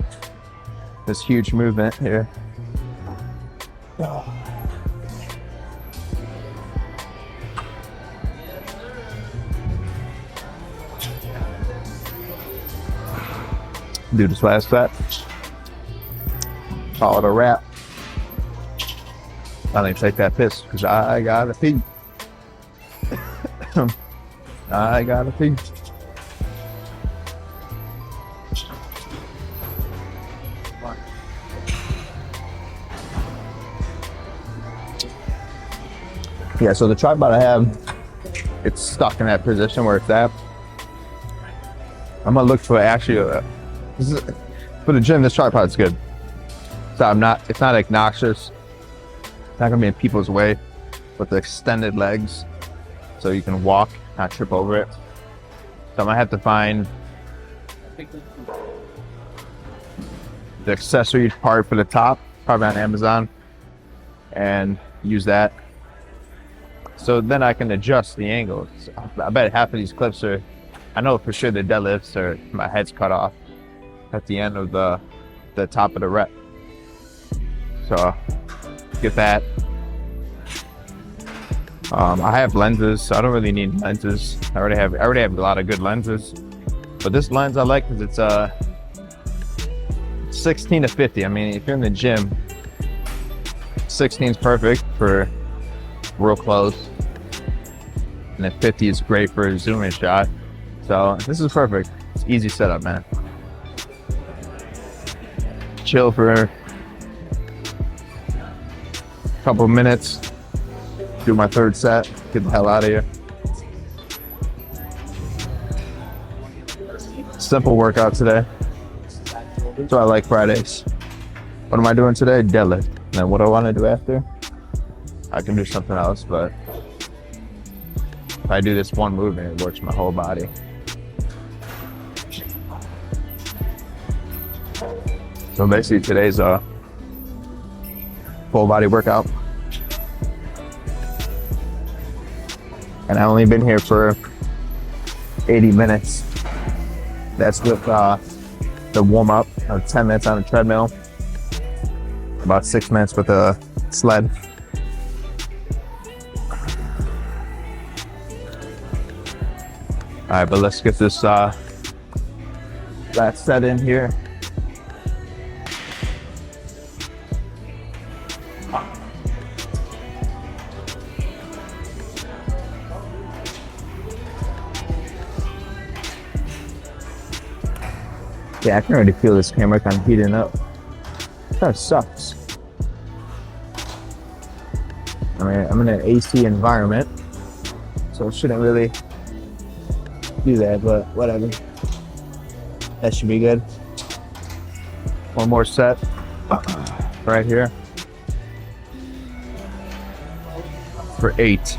this huge movement here. Do this last set. Call it a wrap. I didn't take that piss because I gotta pee. I gotta pee. Yeah, so the tripod I have, it's stuck in that position where it's at. I'm gonna look for actually for the gym. This tripod's good. So it's not obnoxious. It's not gonna be in people's way with the extended legs, so you can walk, not trip over it. So I might have to find the accessory part for the top, probably on Amazon, and use that. So then I can adjust the angles. I bet half of these clips are, I know for sure the deadlifts are, my head's cut off at the end of the top of the rep. So get that. I have lenses, so I don't really need lenses. I already have a lot of good lenses. But this lens I like because it's 16 to 50. I mean, if you're in the gym, 16 is perfect for real close, and then 50 is great for a zoom in shot. So this is perfect. It's easy setup, man. Chill for a couple of minutes, do my third set, get the hell out of here. Simple workout today. So I like Fridays. What am I doing today? Deadlift. And then what do I want to do after? I can do something else, but if I do this one movement, it works my whole body. So basically today's a full body workout. And I've only been here for 80 minutes. That's with the warm up of 10 minutes on a treadmill, about 6 minutes with a sled. All right, but let's get this last set in here. Yeah, I can already feel this camera kind of heating up. It kind of sucks. I mean, I'm in an AC environment, so it shouldn't really do that, but whatever. That should be good. One more set right here for 8.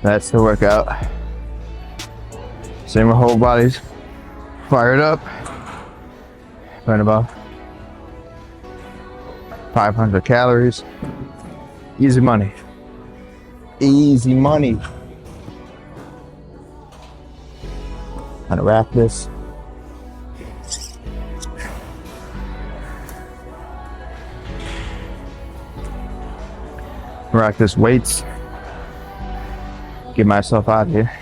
That's the workout. Same, my whole body's fired up. Burn about 500 calories. Easy money. Easy money. Gonna wrap this. Rack this weights. Get myself out of here.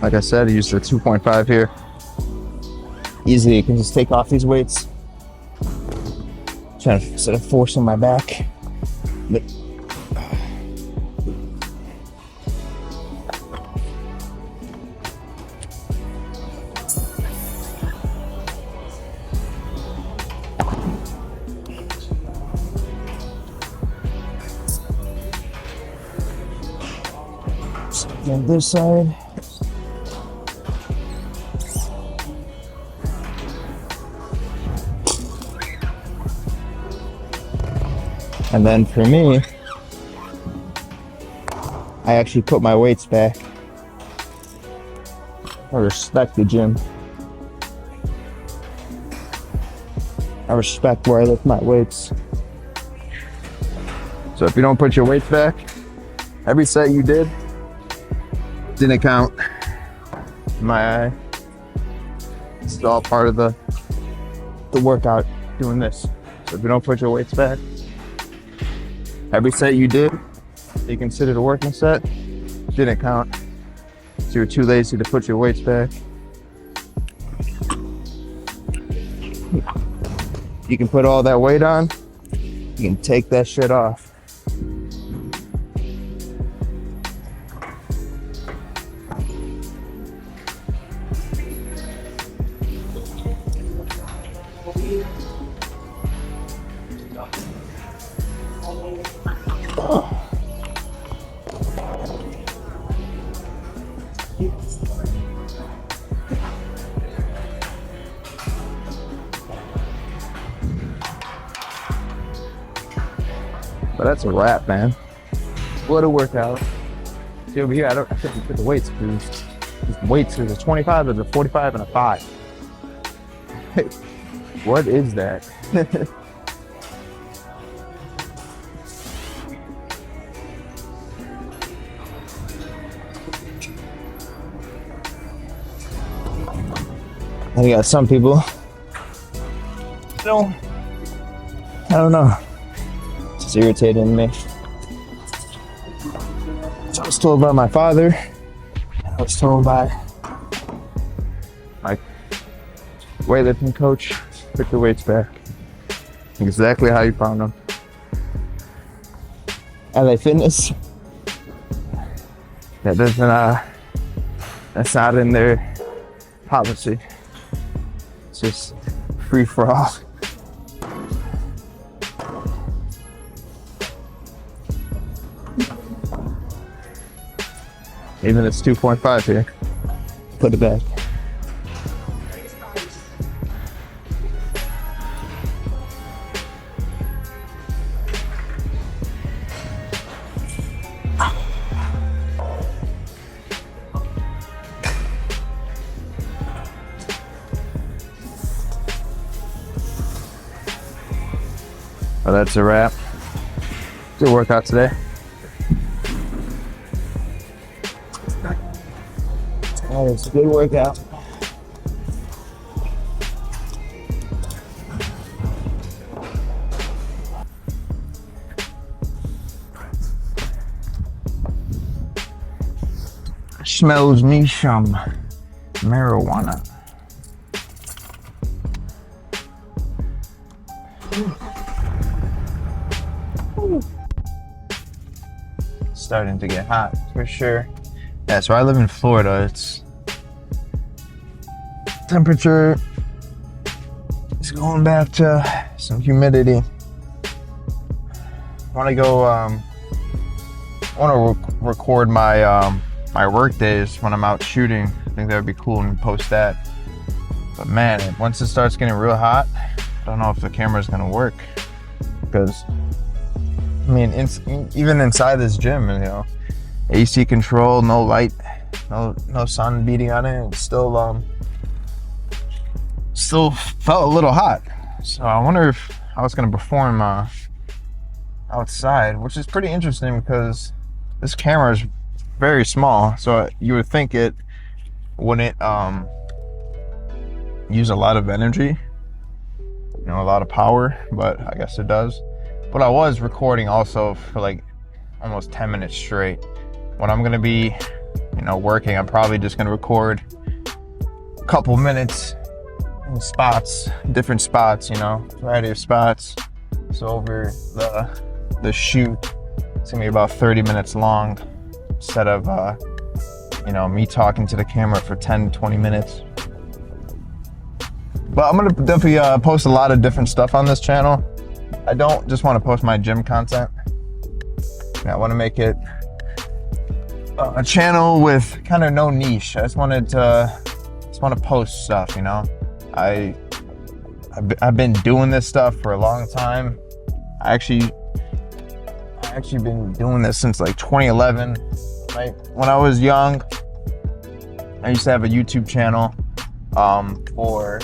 Like I said, I used the 2.5 here. Easily, you can just take off these weights. Trying to, instead of forcing my back. But on this side. And then for me, I actually put my weights back. I respect the gym. I respect where I lift my weights. So if you don't put your weights back, every set you didn't count in my eye. This is all part of the workout, doing this. So if you don't put your weights back, every set you did, you considered a working set, didn't count. So you're too lazy to put your weights back. You can put all that weight on, you can take that shit off. But that's a wrap, man. What a workout. See over here, I shouldn't put the weights, because weights, there's a 25, there's a 45, and a 5. Hey, what is that? I got some people, I don't know. It's irritating me. So I was told by my father, and I was told by my weightlifting coach, put the weights back. Exactly how you found them. LA Fitness, that doesn't, that's not in their policy. It's just free for all. Even it's 2.5 here. Put it back. Well, that's a wrap. Good workout today. That was a good workout. Smells me some marijuana. Starting to get hot for sure. Yeah, so I live in Florida. It's temperature is going back to some humidity. I want to go. I want to record my my work days when I'm out shooting. I think that would be cool and post that. But man, once it starts getting real hot, I don't know if the camera's gonna work, because I mean, even inside this gym, you know, AC control, no light, no sun beating on it. It still felt a little hot. So I wonder if I was gonna perform outside, which is pretty interesting because this camera is very small. So you would think it wouldn't use a lot of energy, you know, a lot of power, but I guess it does. But I was recording also for like almost 10 minutes straight. When I'm gonna be, you know, working, I'm probably just gonna record a couple minutes in spots, different spots, you know, variety of spots. So over the shoot, it's gonna be about 30 minutes long instead of, you know, me talking to the camera for 10, 20 minutes. But I'm gonna definitely post a lot of different stuff on this channel. I don't just want to post my gym content. I want to make it a channel with kind of no niche. I just want to post stuff, you know. I've been doing this stuff for a long time. I actually been doing this since like 2011. Right when I was young, I used to have a YouTube channel for.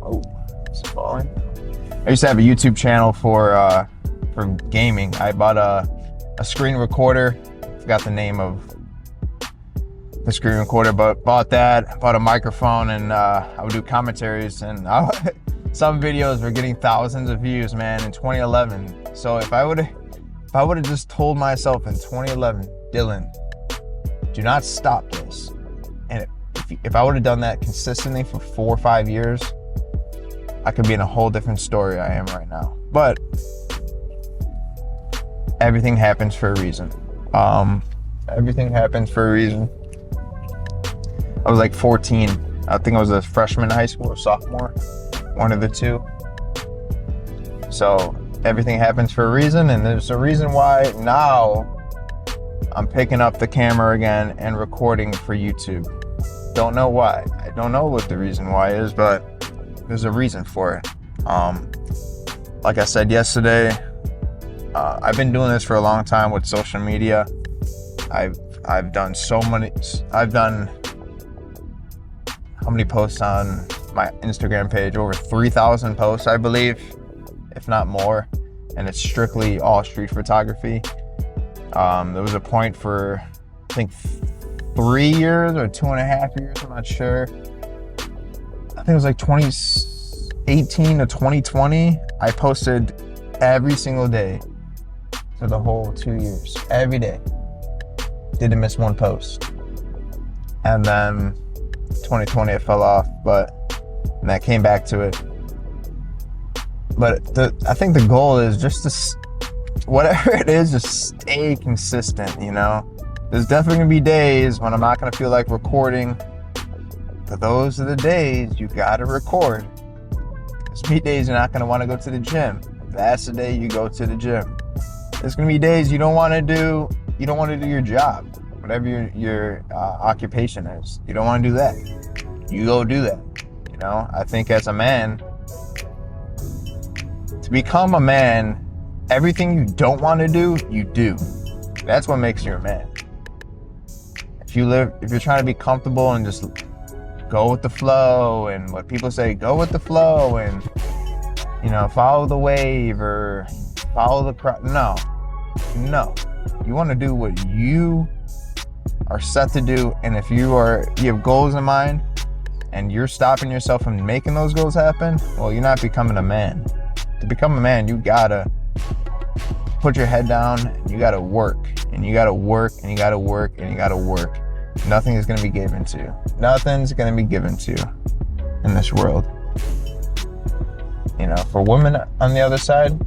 Oh, it's falling. I used to have a YouTube channel for gaming. I bought a screen recorder. Forgot the name of the screen recorder, but bought a microphone, and I would do commentaries, and some videos were getting thousands of views, man, in 2011. So if I would have just told myself in 2011, Dylan, do not stop this, and if I would have done that consistently for 4 or 5 years, I could be in a whole different story I am right now. But everything happens for a reason. Everything happens for a reason. I was like 14. I think I was a freshman in high school or sophomore, one of the two. So everything happens for a reason, and there's a reason why now I'm picking up the camera again and recording for YouTube. Don't know why. I don't know what the reason why is, but there's a reason for it. Like I said yesterday, I've been doing this for a long time with social media. I've done how many posts on my Instagram page? Over 3,000 posts, I believe, if not more. And it's strictly all street photography. There was a point for, I think, 3 years or 2.5 years, I'm not sure. I think it was like 2018 to 2020. I posted every single day for the whole 2 years, every day. Didn't miss one post. And then 2020 it fell off, and I came back to it. But I think the goal is just to, whatever it is, just stay consistent, you know? There's definitely gonna be days when I'm not gonna feel like recording, but those are the days you gotta record. There's gonna be days you're not gonna wanna go to the gym. That's the day you go to the gym. There's gonna be days you don't wanna do your job, whatever your occupation is. You don't wanna do that. You go do that. You know, I think as a man, to become a man, everything you don't wanna do, you do. That's what makes you a man. If you're trying to be comfortable and just go with the flow, and what people say, go with the flow, and, you know, follow the wave or follow the crowd. No. You want to do what you are set to do, and if you have goals in mind and you're stopping yourself from making those goals happen, well, you're not becoming a man. To become a man, you gotta put your head down, and you gotta work, and you gotta work, and you gotta work, and you gotta work. Nothing is going to be given to you. Nothing's going to be given to you in this world. You know, for women on the other side,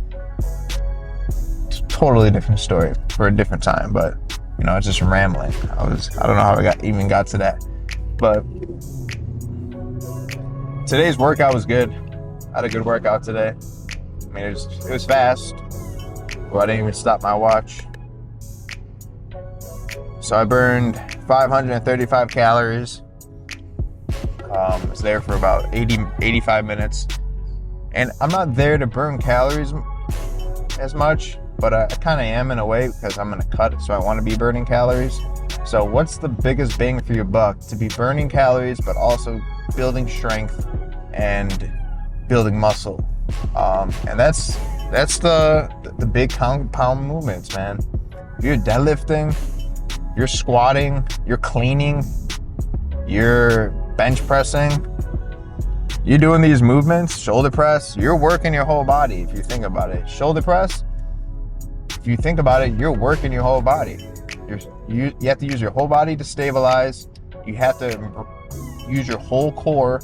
it's a totally different story for a different time. But, you know, it's just rambling. I don't know how I even got to that. But today's workout was good. I had a good workout today. I mean, it was fast. Well, I didn't even stop my watch. So I burned 535 calories. I was there for about 85 minutes. And I'm not there to burn calories as much. but I kind of am in a way because I'm gonna cut, so I want to be burning calories. So what's the biggest bang for your buck? To be burning calories, but also building strength and building muscle. And that's the big compound movements, man. If you're deadlifting, you're squatting, you're cleaning, you're bench pressing, you're doing these movements, shoulder press, you're working your whole body if you think about it. Shoulder press, if you think about it, you're working your whole body. You have to use your whole body to stabilize. You have to use your whole core.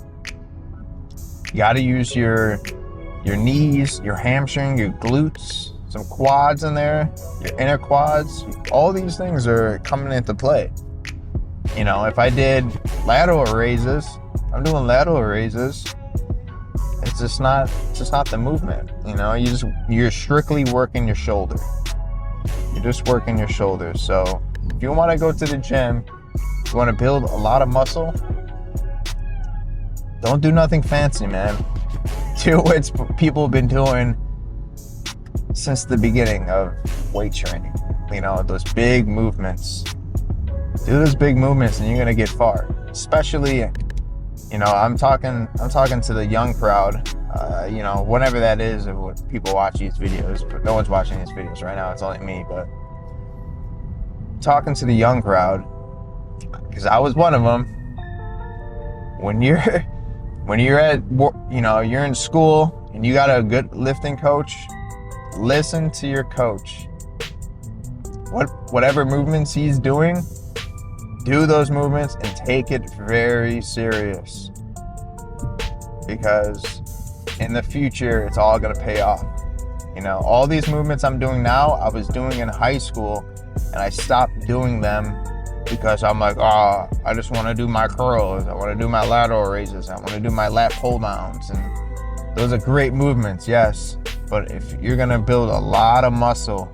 You got to use your knees, your hamstring, your glutes, some quads in there, your inner quads. All these things are coming into play. You know, if I did lateral raises, I'm doing lateral raises. It's just not the movement. You know, you're strictly working your shoulder. You're just working your shoulders. So if you want to go to the gym, you want to build a lot of muscle, don't do nothing fancy, man. Do what people have been doing since the beginning of weight training. You know, those big movements. Do those big movements and you're gonna get far. Especially, you know, I'm talking to the young crowd. You know, whenever that is, of what people watch these videos. But no one's watching these videos right now. It's only me. But talking to the young crowd, because I was one of them. When you're at, you know, you're in school and you got a good lifting coach, listen to your coach. Whatever movements he's doing, do those movements and take it very serious. Because in the future, it's all gonna pay off. You know, all these movements I'm doing now, I was doing in high school, and I stopped doing them because I'm like, oh, I just want to do my curls, I want to do my lateral raises, I want to do my lat pull downs, and those are great movements, yes. But if you're gonna build a lot of muscle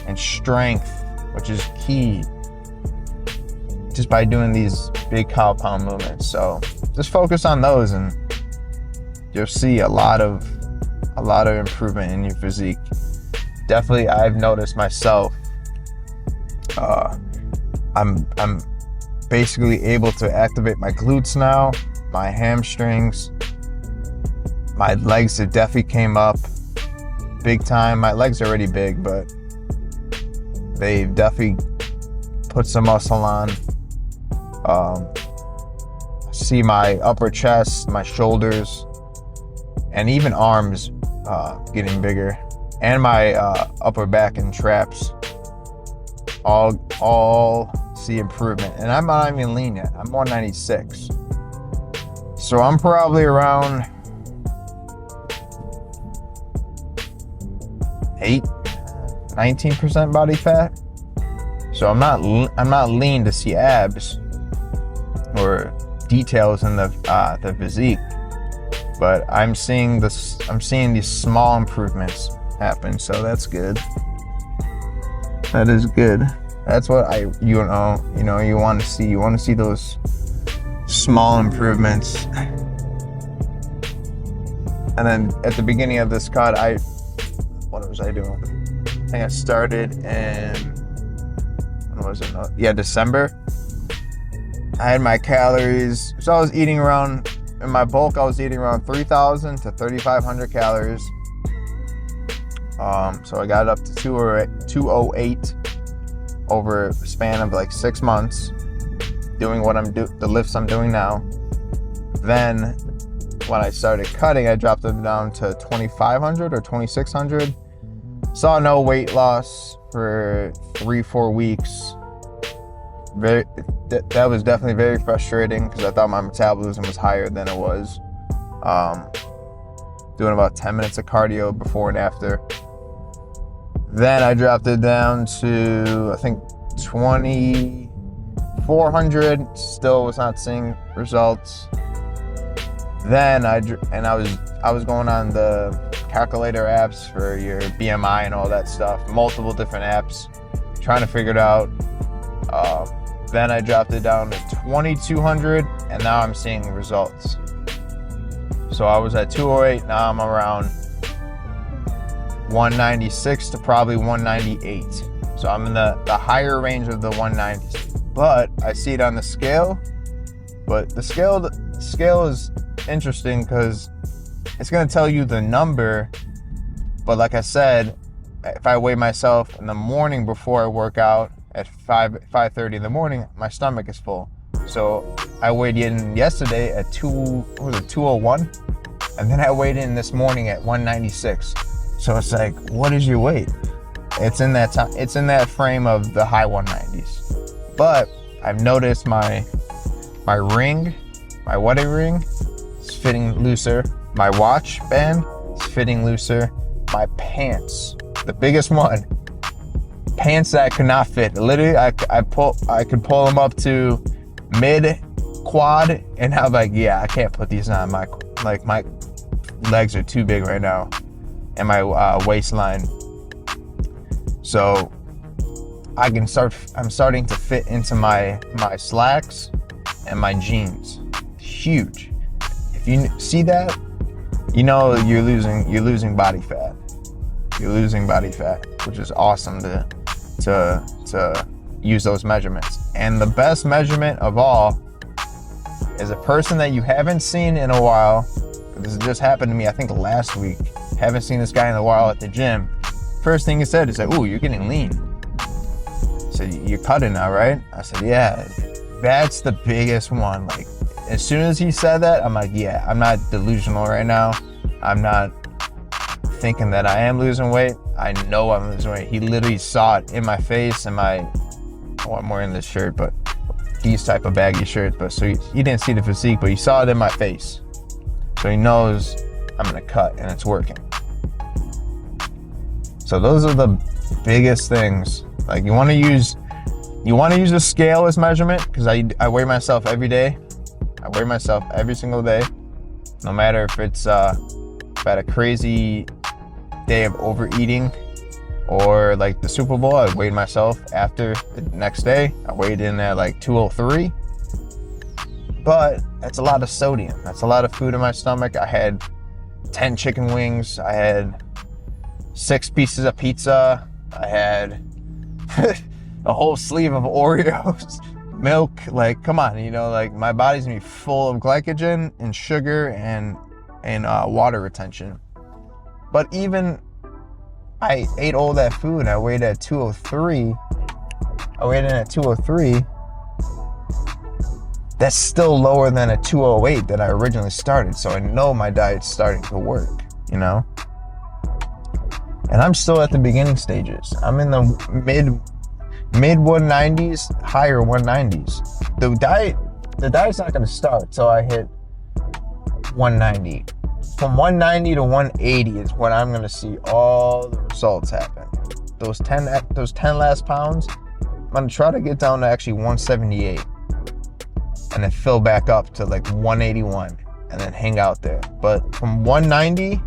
and strength, which is key, just by doing these big compound movements, so just focus on those, and you'll see a lot of improvement in your physique. Definitely, I've noticed myself. I'm basically able to activate my glutes now, my hamstrings, my legs have definitely came up big time. My legs are already big, but they've definitely put some muscle on. See my upper chest, my shoulders, and even arms getting bigger, and my upper back and traps all see improvement. And I'm not even lean yet. I'm 196, so I'm probably around 19% body fat. So I'm not lean to see abs or details in the physique, but I'm seeing these small improvements happen. So that's good. That is good. That's what you want to see. You want to see those small improvements. And then at the beginning of this cut, what was I doing? I think I started in, when was it? Yeah, December. I had my calories. So I was eating around, in my bulk, I was eating around 3,000 to 3,500 calories. So I got up to 208 over a span of like 6 months, doing the lifts I'm doing now. Then when I started cutting, I dropped them down to 2,500 or 2,600. Saw no weight loss for 3-4 weeks. That was definitely very frustrating because I thought my metabolism was higher than it was. Doing about 10 minutes of cardio before and after. Then I dropped it down to, I think, 2,400. Still was not seeing results. Then I was going on the calculator apps for your BMI and all that stuff, multiple different apps, trying to figure it out. Then I dropped it down to 2,200, and now I'm seeing results. So I was at 208, now I'm around 196 to probably 198. So I'm in the higher range of the 190s. But I see it on the scale. But the scale is interesting because it's going to tell you the number. But like I said, if I weigh myself in the morning before I work out at 5:30 in the morning, my stomach is full. So I weighed in yesterday at 201, and then I weighed in this morning at 196. So it's like, what is your weight? It's in that time. It's in that frame of the high 190s. But I've noticed my ring, my wedding ring, is fitting looser. My watch band is fitting looser. My pants, the biggest one, pants that could not fit. Literally, I could pull them up to mid quad, and I'm like, yeah, I can't put these on. My legs are too big right now, and my waistline. So I'm starting to fit into my slacks and my jeans. Huge. If you see that, you know you're losing body fat. You're losing body fat, which is awesome to use those measurements. And the best measurement of all is a person that you haven't seen in a while. This just happened to me, I think last week. Haven't seen this guy in a while at the gym. First thing he said is like, "Ooh, you're getting lean." So you're cutting now, right? I said, yeah, that's the biggest one. Like, as soon as he said that, I'm like, yeah, I'm not delusional right now. I'm not thinking that I am losing weight. I know I'm losing weight. He literally saw it in my face and I'm wearing this shirt, but these type of baggy shirts. But so he didn't see the physique, but he saw it in my face. So he knows I'm gonna cut and it's working. So those are the biggest things. Like, you want to use a scale as measurement, because I weigh myself every day. I weigh myself every single day, no matter if it's if I had a crazy day of overeating or like the Super Bowl. I weighed myself after the next day. I weighed in at like 203, but that's a lot of sodium. That's a lot of food in my stomach. I had 10 chicken wings. I had 6 pieces of pizza. I had a whole sleeve of Oreos, milk. Like, come on, you know, like my body's gonna be full of glycogen and sugar and water retention. But even I ate all that food. I weighed at 203. I weighed in at 203. That's still lower than a 208 that I originally started. So I know my diet's starting to work, you know? And I'm still at the beginning stages. I'm in the mid 190s, higher 190s. The diet's not gonna start till I hit 190. From 190 to 180 is when I'm gonna see all the results happen. Those 10 last pounds, I'm gonna try to get down to actually 178. And then fill back up to like 181 and then hang out there. But from 190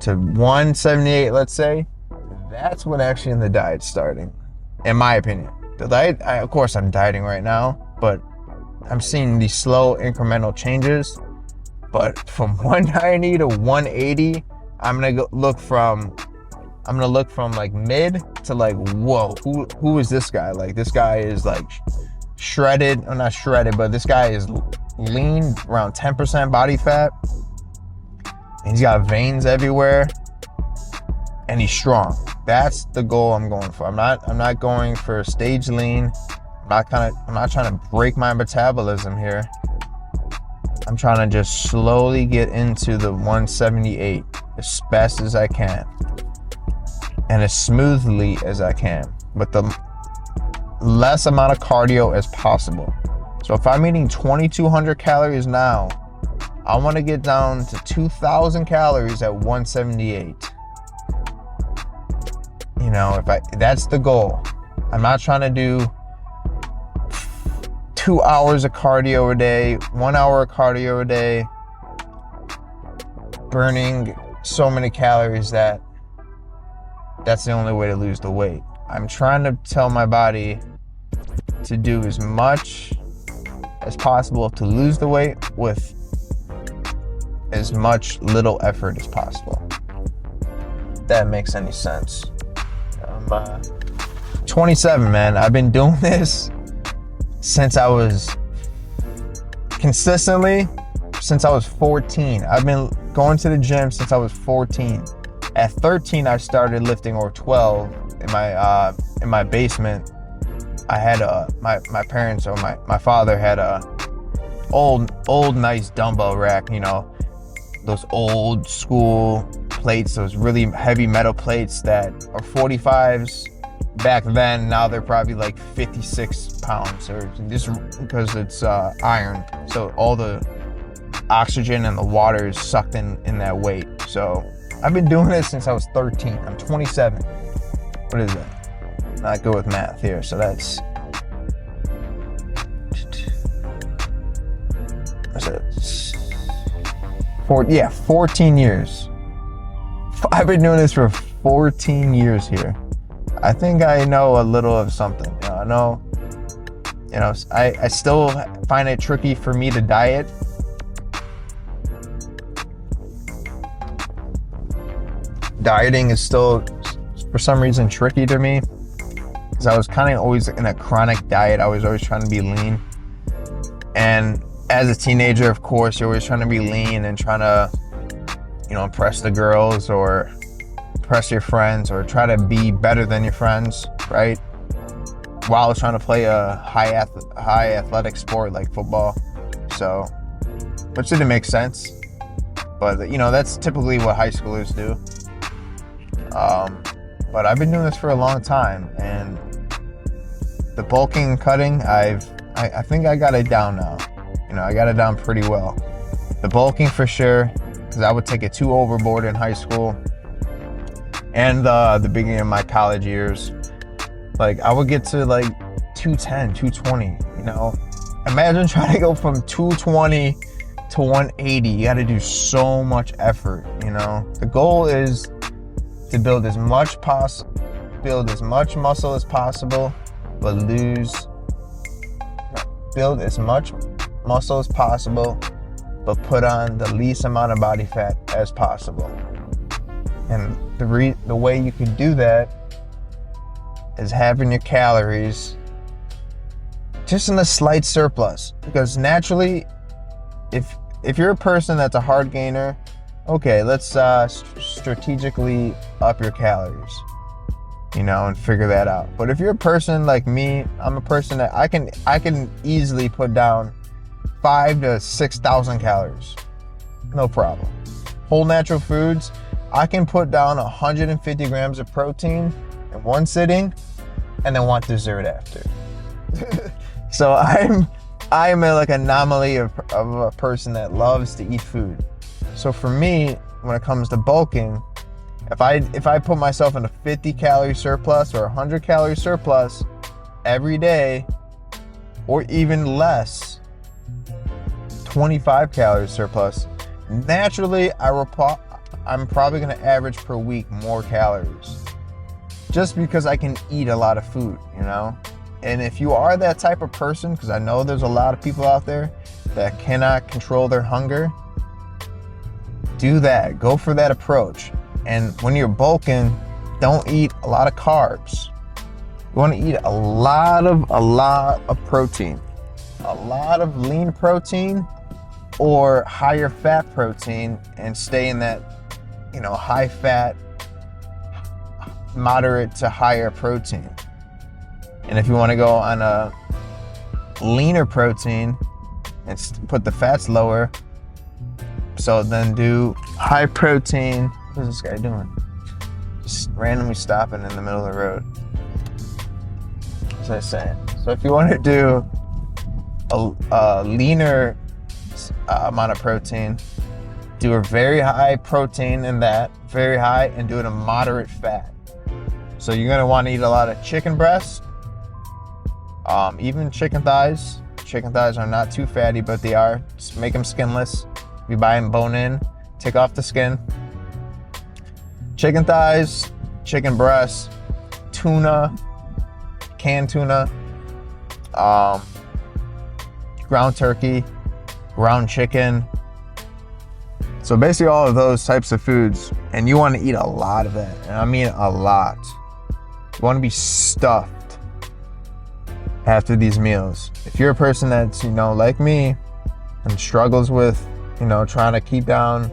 to 178, let's say, that's when actually the diet's starting, in my opinion. The diet, of course I'm dieting right now, but I'm seeing these slow incremental changes. But from 190 to 180, I'm gonna look from like mid to like, whoa, who is this guy? Like, this guy is like shredded, or not shredded, but this guy is lean, around 10% body fat. And he's got veins everywhere, and he's strong. That's the goal I'm going for. I'm not going for stage lean. I'm not trying to break my metabolism here. I'm trying to just slowly get into the 178 as fast as I can and as smoothly as I can, with the less amount of cardio as possible. So if I'm eating 2,200 calories now, I want to get down to 2,000 calories at 178. You know, that's the goal. I'm not trying to do 2 hours of cardio a day, 1 hour of cardio a day, burning so many calories that's the only way to lose the weight. I'm trying to tell my body to do as much as possible to lose the weight with as much little effort as possible. that makes any sense. I'm 27, man. I've been doing this since I was consistently since I was 14. I've been going to the gym since I was 14. At 13, I started lifting, or 12, in my basement. I had my parents, or my father had a old nice dumbbell rack, you know, those old school plates, those really heavy metal plates that are 45s back then. Now they're probably like 56 pounds, or just because it's iron, so all the oxygen and the water is sucked in that weight. So I've been doing this since I was 13. I'm 27. What is that? Not good with math here, so that's 14 years. I've been doing this for 14 years here. I think I know a little of something. I still find it tricky for me to diet. Dieting is still, for some reason, tricky to me, because I was kind of always in a chronic diet. I was always trying to be lean. And as a teenager, of course, you're always trying to be lean and trying to, impress the girls or impress your friends or try to be better than your friends, right? While trying to play a high athletic sport like football. So, which didn't make sense. But, that's typically what high schoolers do. But I've been doing this for a long time, and the bulking and cutting, I think I got it down now. I got it down pretty well. The bulking for sure, because I would take it too overboard in high school and the beginning of my college years. Like, I would get to like 210, 220, Imagine trying to go from 220 to 180. You got to do so much effort, The goal is to build as much muscle as possible, but build as much muscle as possible, but put on the least amount of body fat as possible. And the way you can do that is having your calories just in a slight surplus. Because naturally, if you're a person that's a hard gainer, okay, let's strategically up your calories, and figure that out. But if you're a person like me, I'm a person that I can easily put down 5,000 to 6,000 calories, no problem. Whole natural foods, I can put down 150 grams of protein in one sitting, and then want dessert after. So I'm like an anomaly of a person that loves to eat food. So for me, when it comes to bulking, if I put myself in a 50 calorie surplus or 100 calorie surplus every day, or even less, 25 calorie surplus, naturally I'm probably going to average per week more calories, just because I can eat a lot of food, And if you are that type of person, because I know there's a lot of people out there that cannot control their hunger, do that. Go for that approach. And when you're bulking, don't eat a lot of carbs. You want to eat a lot of protein, a lot of lean protein or higher fat protein, and stay in that, high fat, moderate to higher protein. And if you want to go on a leaner protein and put the fats lower, so then do high protein. What is this guy doing? Just randomly stopping in the middle of the road. As I was saying. So if you want to do a leaner amount of protein, do a very high protein in that, very high, and do it a moderate fat. So you're gonna want to eat a lot of chicken breasts, even chicken thighs. Chicken thighs are not too fatty, but they are. Just make them skinless. You buy them bone in, take off the skin. Chicken thighs, chicken breasts, tuna, canned tuna, ground turkey, ground chicken, So basically all of those types of foods, and you want to eat a lot of that. And I mean a lot. You want to be stuffed after these meals. If you're a person that's, like me and struggles with, trying to keep down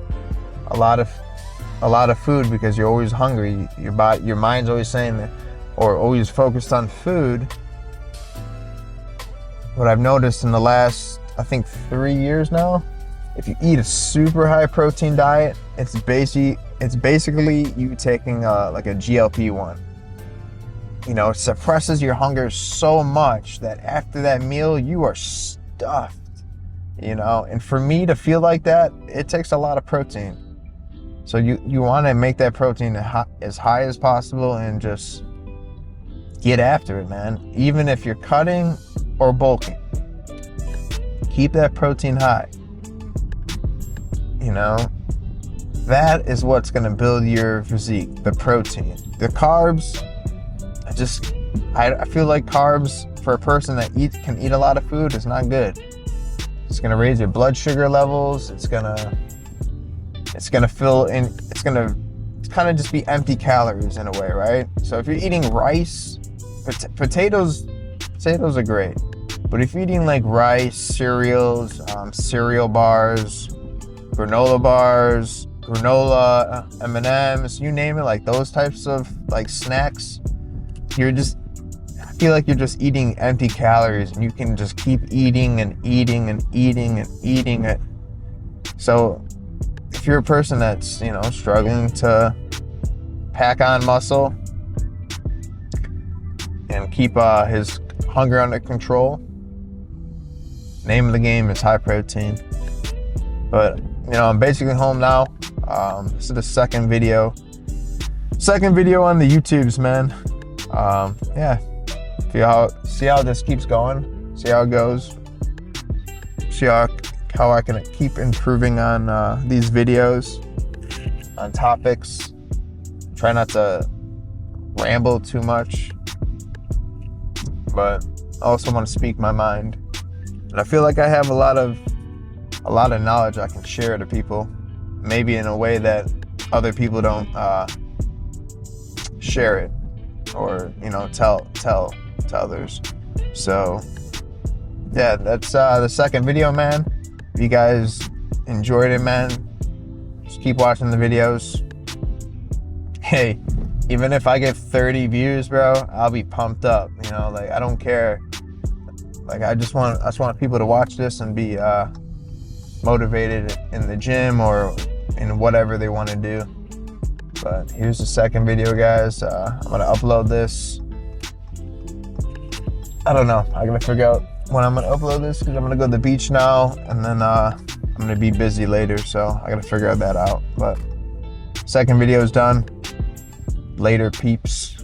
a lot of food because you're always hungry, your mind's always saying that, or always focused on food. What I've noticed in the last, I think 3 years now, if you eat a super high protein diet, it's basically you taking like a GLP-1. It suppresses your hunger so much that after that meal, you are stuffed, and for me to feel like that, it takes a lot of protein. So you want to make that protein as high as possible and just get after it, man. Even if you're cutting or bulking, keep that protein high. That is what's going to build your physique, the protein. The carbs, I feel like carbs for a person that can eat a lot of food is not good. It's going to raise your blood sugar levels. It's going to fill in, it's kind of just be empty calories in a way, right? So if you're eating rice, potatoes are great. But if you're eating like rice, cereals, cereal bars, granola bars, granola, M&Ms, you name it, like those types of like snacks, I feel like you're just eating empty calories, and you can just keep eating and eating and eating and eating it. So if you're a person that's, struggling to pack on muscle and keep his hunger under control, name of the game is high protein. But I'm basically home now. This is the second video on the YouTubes, man. Yeah, see how this keeps going, see how it goes, see how I can keep improving on these videos, on topics. Try not to ramble too much, but I also want to speak my mind. And I feel like I have a lot of knowledge I can share to people, maybe in a way that other people don't share it, or tell others. So yeah, that's the second video, man. If you guys enjoyed it, man, just keep watching the videos. Hey, even if I get 30 views, bro, I'll be pumped up. Like, I don't care. Like, I just want people to watch this and be motivated in the gym or in whatever they want to do. But here's the second video, guys. I'm gonna upload this. I don't know. I gotta figure out when I'm gonna upload this, because I'm gonna go to the beach now, and then I'm gonna be busy later, so I gotta figure that out. But second video is done. Later, peeps.